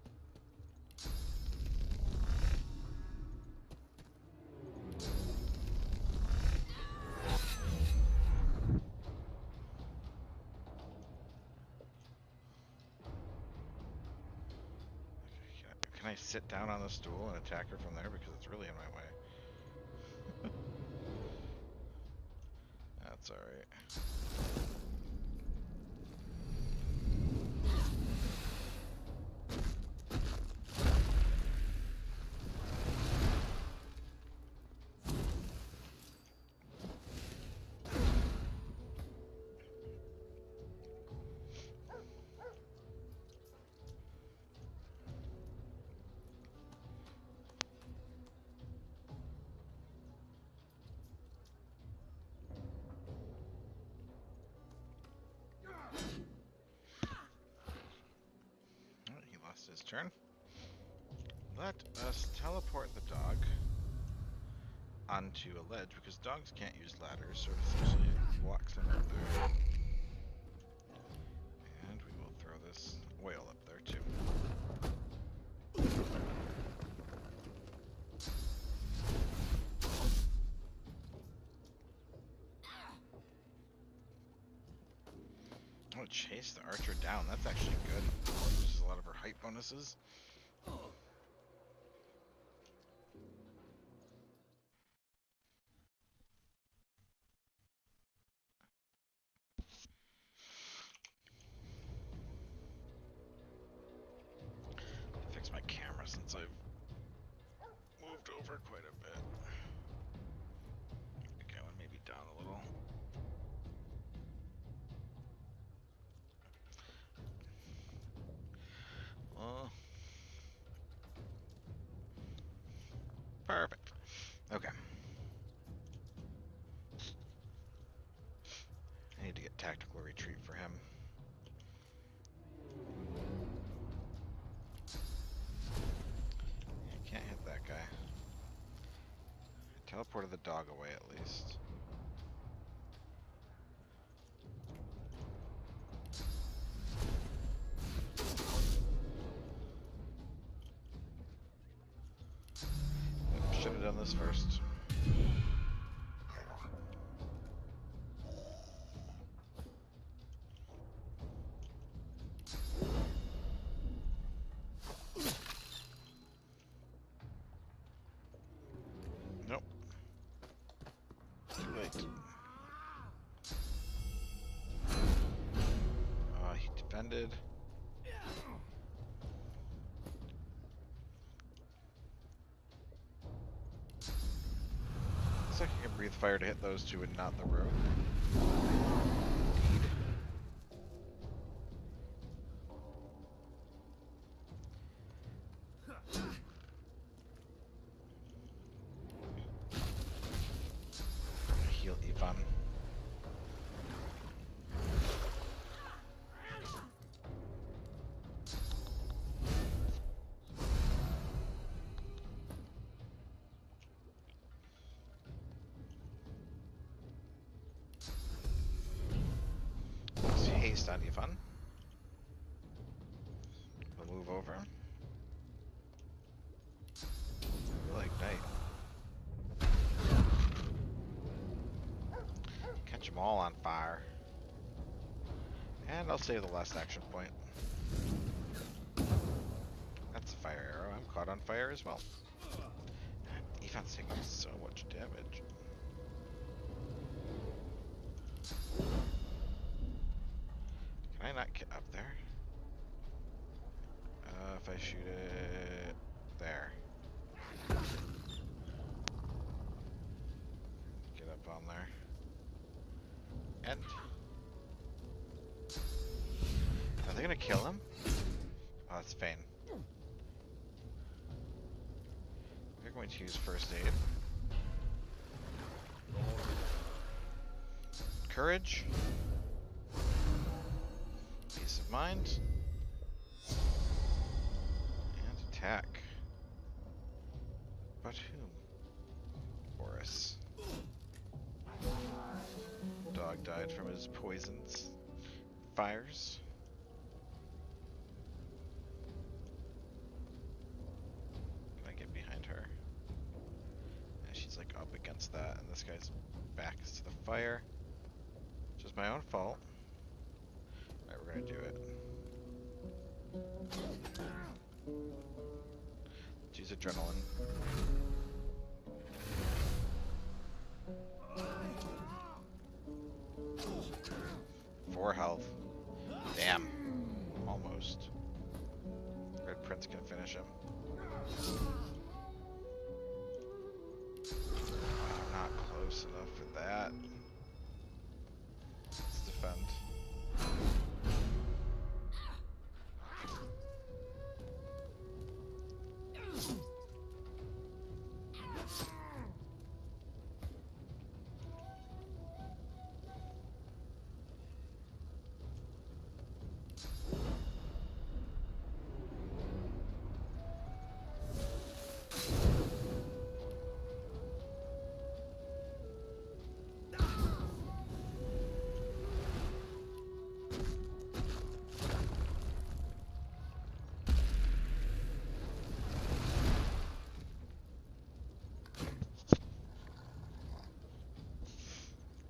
Can I sit down on the stool and attack her from there? Because it's really in my way. That's alright. He lost his turn. Let us teleport the dog onto a ledge because dogs can't use ladders, so it essentially blocks them up there. And we will throw this whale up there too. Oh, chase the archer down. That's actually good. Uses a lot of her height bonuses. Fix my camera since I've moved over quite a bit. Okay, I want maybe down a little. Perfect. Okay. I need to get tactical retreat for him. I can't hit that guy. I teleported the dog away at least. Should have done this first. Nope. Too late. defended. Looks like I can breathe fire to hit those two and not the rogue. Indeed. Heal Ivan. Haste on Ivan. We'll move over. We'll ignite. Catch them all on fire. And I'll save the last action point. That's a fire arrow. I'm caught on fire as well. Ivan's taking so much damage. Can I not get up there? If I shoot it there. Get up on there. And are they gonna kill him? Oh, that's Fane. We're going to use first aid. Courage. Peace of mind. And attack. But whom? Boris. Dog died from his poisons. Fires. Can I get behind her? Yeah, she's like up against that, and this guy's back is to the fire. Which is my own fault. Alright, we're gonna do it. Let's use adrenaline. 4 health. Damn. Almost. Red Prince can finish him. I'm not close enough for that. Let's defend.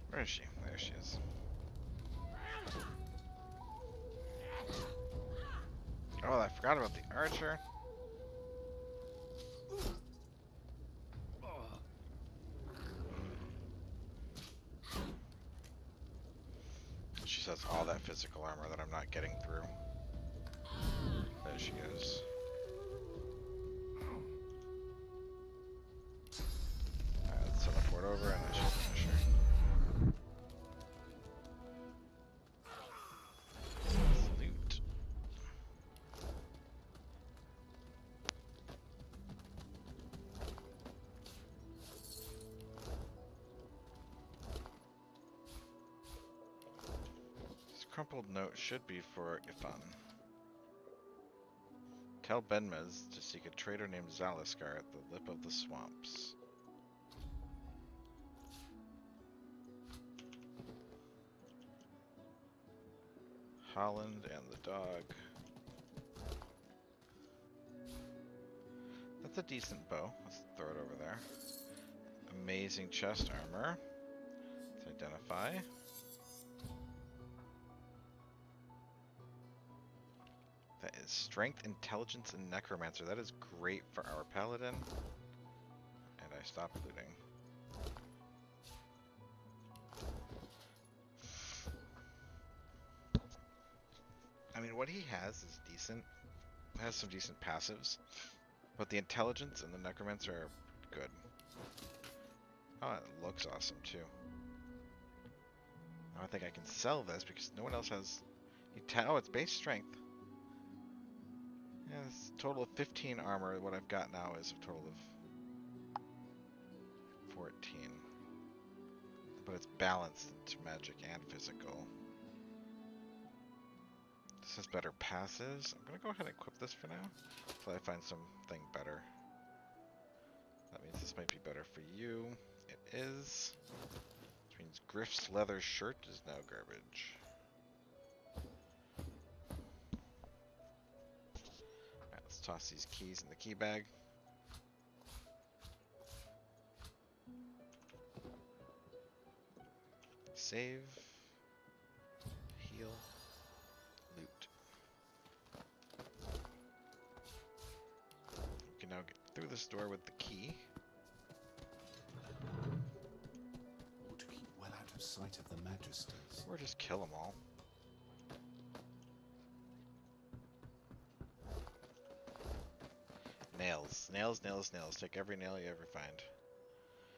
Where is she? There she is. Oh, I forgot about the archer. She has all that physical armor that I'm not getting through. There she goes. Alright, let's teleport over and I should finish her. Loot. This crumpled note should be for Ifan. Tell Benmez to seek a trader named Zaliskar at the lip of the swamps. Holland and the dog. That's a decent bow. Let's throw it over there. Amazing chest armor. Let's identify. That is strength, intelligence, and necromancer. That is great for our paladin. And I stopped looting. I mean, mean, what he has is decent. Has some decent passives, but the intelligence and the necromancer are good. Oh, it looks awesome too. I don't think I can sell this because no one else has. Oh, it's base strength. Yeah, it's a total of 15 armor. What I've got now is a total of 14. But it's balanced into magic and physical. This has better passes. I'm gonna go ahead and equip this for now, until I find something better. That means this might be better for you. It is. Which means Griff's leather shirt is now garbage. Alright, let's toss these keys in the key bag. Save. Heal. Loot. We can now get through this door with the key. Or to keep well out of sight of the Magisters. Or just kill them all. Nails. Nails, nails, nails. Take every nail you ever find.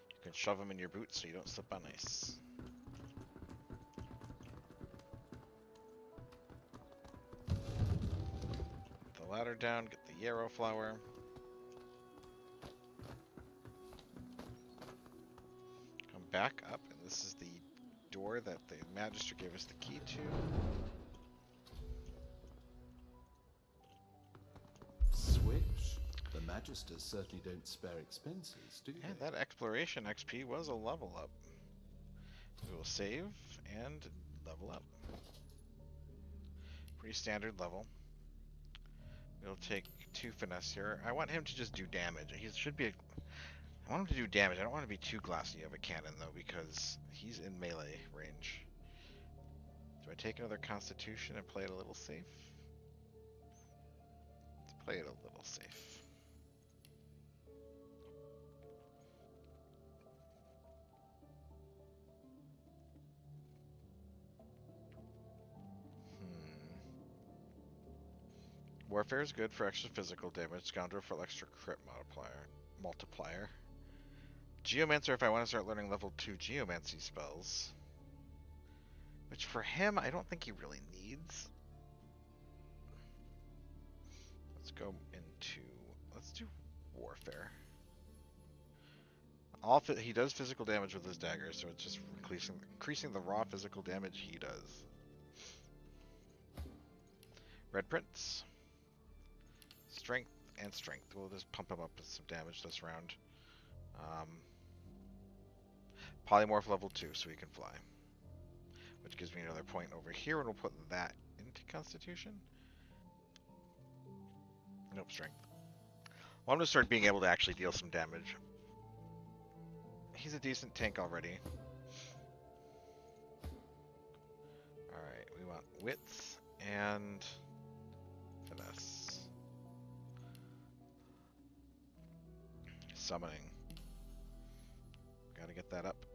You can shove them in your boots so you don't slip on ice. Get the ladder down, get the yarrow flower. Come back up, and this is the door that the Magister gave us the key to. Switch. The Magisters certainly don't spare expenses, do they? And that exploration XP was a level up. We will save and level up. Pretty standard level. We'll take 2 finesse here. I want him to just do damage. He should be. I want him to do damage. I don't want to be too glassy of a cannon though, because he's in melee range. Do I take another Constitution and play it a little safe? Let's play it a little safe. Warfare is good for extra physical damage. Scoundrel for extra crit multiplier. Geomancer if I want to start learning level 2 geomancy spells. Which for him, I don't think he really needs. Let's go into... Let's do warfare. He does physical damage with his dagger, so it's just increasing the raw physical damage he does. Red Prince. Strength and strength. We'll just pump him up with some damage this round. Polymorph level 2, so he can fly. Which gives me another point over here, and we'll put that into Constitution. Nope, strength. Well, I'm going to start being able to actually deal some damage. He's a decent tank already. Alright, we want wits and finesse. Summoning. Gotta get that up.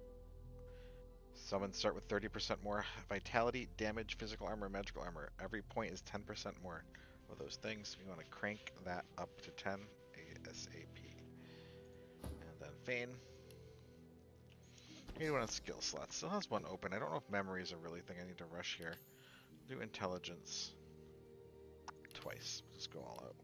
Summons start with 30% more vitality, damage, physical armor, magical armor. Every point is 10% more of those things. We want to crank that up to 10 ASAP. And then Feign. He want a skill slot. Still has one open. I don't know if memory is a really thing I need to rush here. Do intelligence twice. Just go all out.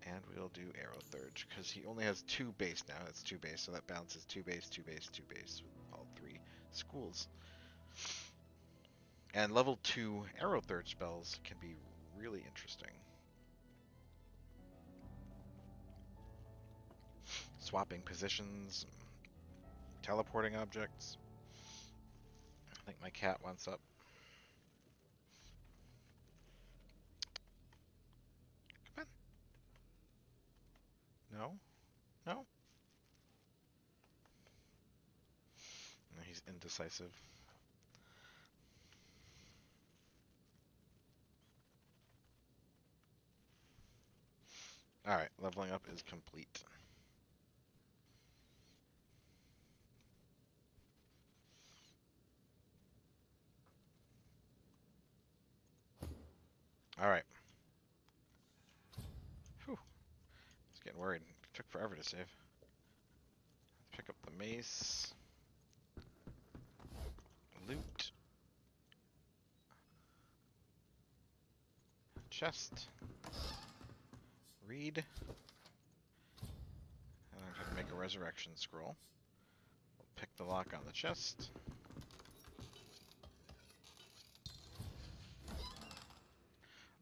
And we'll do Arrow Thurge, because he only has 2 base now. It's 2 base, so that balances 2 base, 2 base, 2 base with all 3 schools. And level 2 Arrow Thurge spells can be really interesting. Swapping positions, teleporting objects. I think my cat wants up. Come on. No? No? No, he's indecisive. Alright, leveling up is complete. Alright. Whew. I was getting worried. It took forever to save. Pick up the mace. Loot. Chest. Read. And I'm going to make a resurrection scroll. We'll pick the lock on the chest.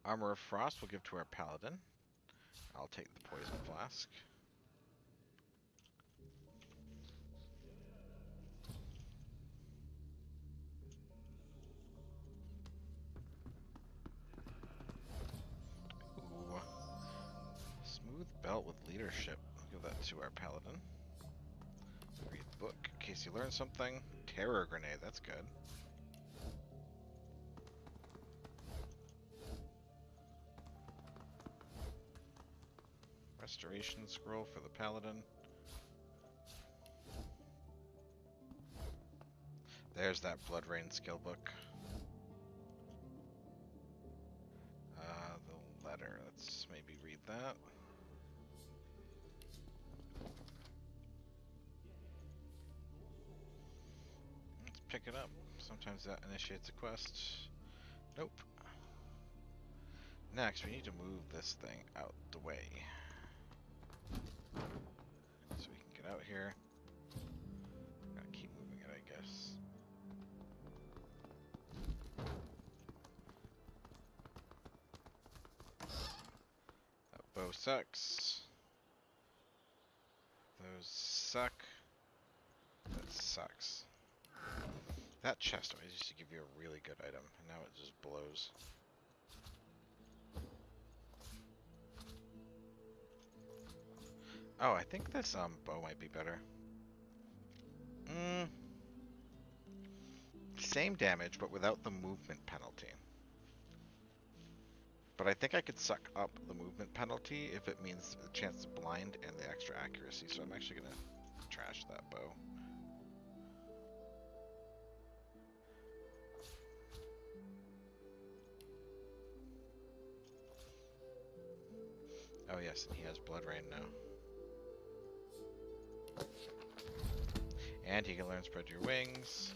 Armor of Frost we'll give to our paladin. I'll take the poison flask. Ooh. Smooth belt with leadership. We'll give that to our paladin. Read the book in case you learn something. Terror grenade, that's good. Restoration scroll for the paladin. There's that Blood Rain skill book. The letter. Let's maybe read that. Let's pick it up. Sometimes that initiates a quest. Nope. Next, we need to move this thing out the way. So we can get out here. Gotta keep moving it, I guess. That bow sucks. Those suck. That sucks. That chest always used to give you a really good item, and now it just blows. Oh, I think this bow might be better. Same damage, but without the movement penalty. But I think I could suck up the movement penalty if it means the chance to blind and the extra accuracy, so I'm actually gonna trash that bow. Oh yes, and he has Blood Rain now. And he can learn Spread Your Wings.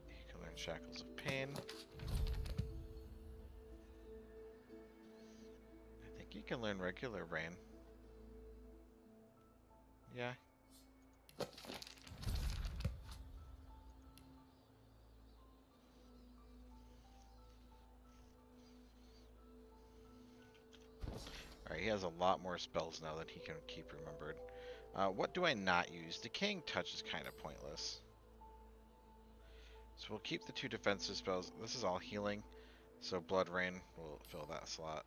He can learn Shackles of Pain. I think he can learn regular Rain. Yeah. Alright, he has a lot more spells now that he can keep remembered. What do I not use? Decaying Touch is kind of pointless. So we'll keep the 2 defensive spells. This is all healing, so Blood Rain will fill that slot.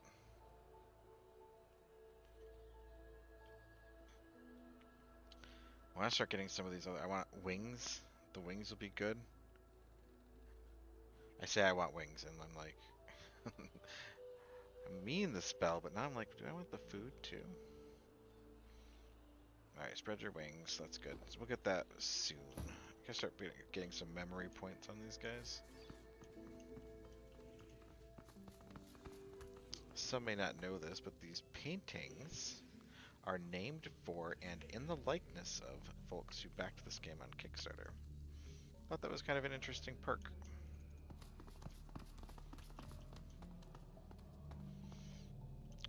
I want to start getting some of these other... I want wings. The wings will be good. I say I want wings, and I'm like... I mean the spell, but now I'm like, do I want the food too? Alright, spread your wings. That's good. So we'll get that soon. I gotta start getting some memory points on these guys. Some may not know this, but these paintings are named for and in the likeness of folks who backed this game on Kickstarter. Thought that was kind of an interesting perk.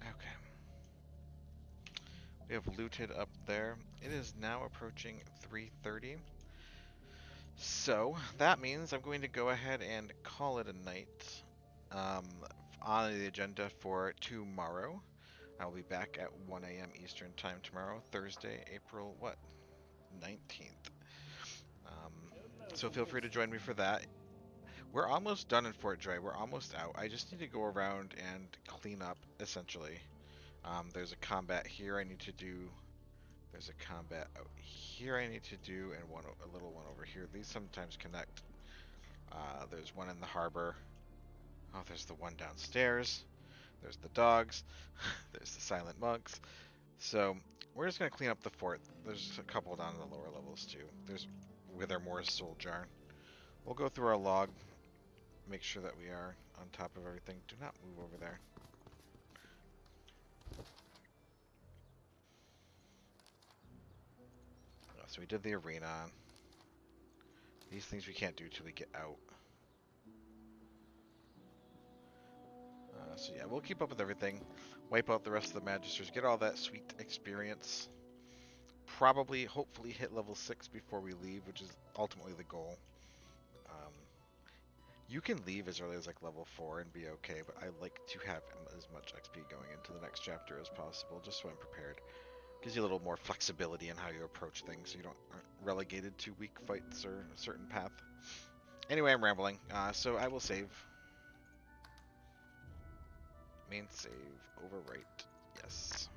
Okay. We have looted up there. It is now approaching 3:30. So that means I'm going to go ahead and call it a night. On the agenda for tomorrow, I'll be back at 1 a.m. Eastern Time tomorrow, Thursday, April, 19th. So feel free to join me for that. We're almost done in Fort Joy. We're almost out. I just need to go around and clean up, essentially. There's a combat here I need to do. There's a combat out here I need to do, and a little one over here. These sometimes connect. There's one in the harbor. Oh, there's the one downstairs. There's the dogs. There's the silent monks. So we're just gonna clean up the fort. There's a couple down in the lower levels too. There's Withermore's Soul Jar. We'll go through our log, make sure that we are on top of everything. Do not move over there. So we did the arena. These things we can't do till we get out. So yeah, we'll keep up with everything. Wipe out the rest of the Magisters. Get all that sweet experience. Probably, hopefully hit level 6 before we leave, which is ultimately the goal. You can leave as early as like level 4 and be okay, but I like to have as much XP going into the next chapter as possible, just so I'm prepared. Gives you a little more flexibility in how you approach things, so you aren't relegated to weak fights or a certain path. Anyway, I'm rambling, so I will save. Main save, overwrite, yes.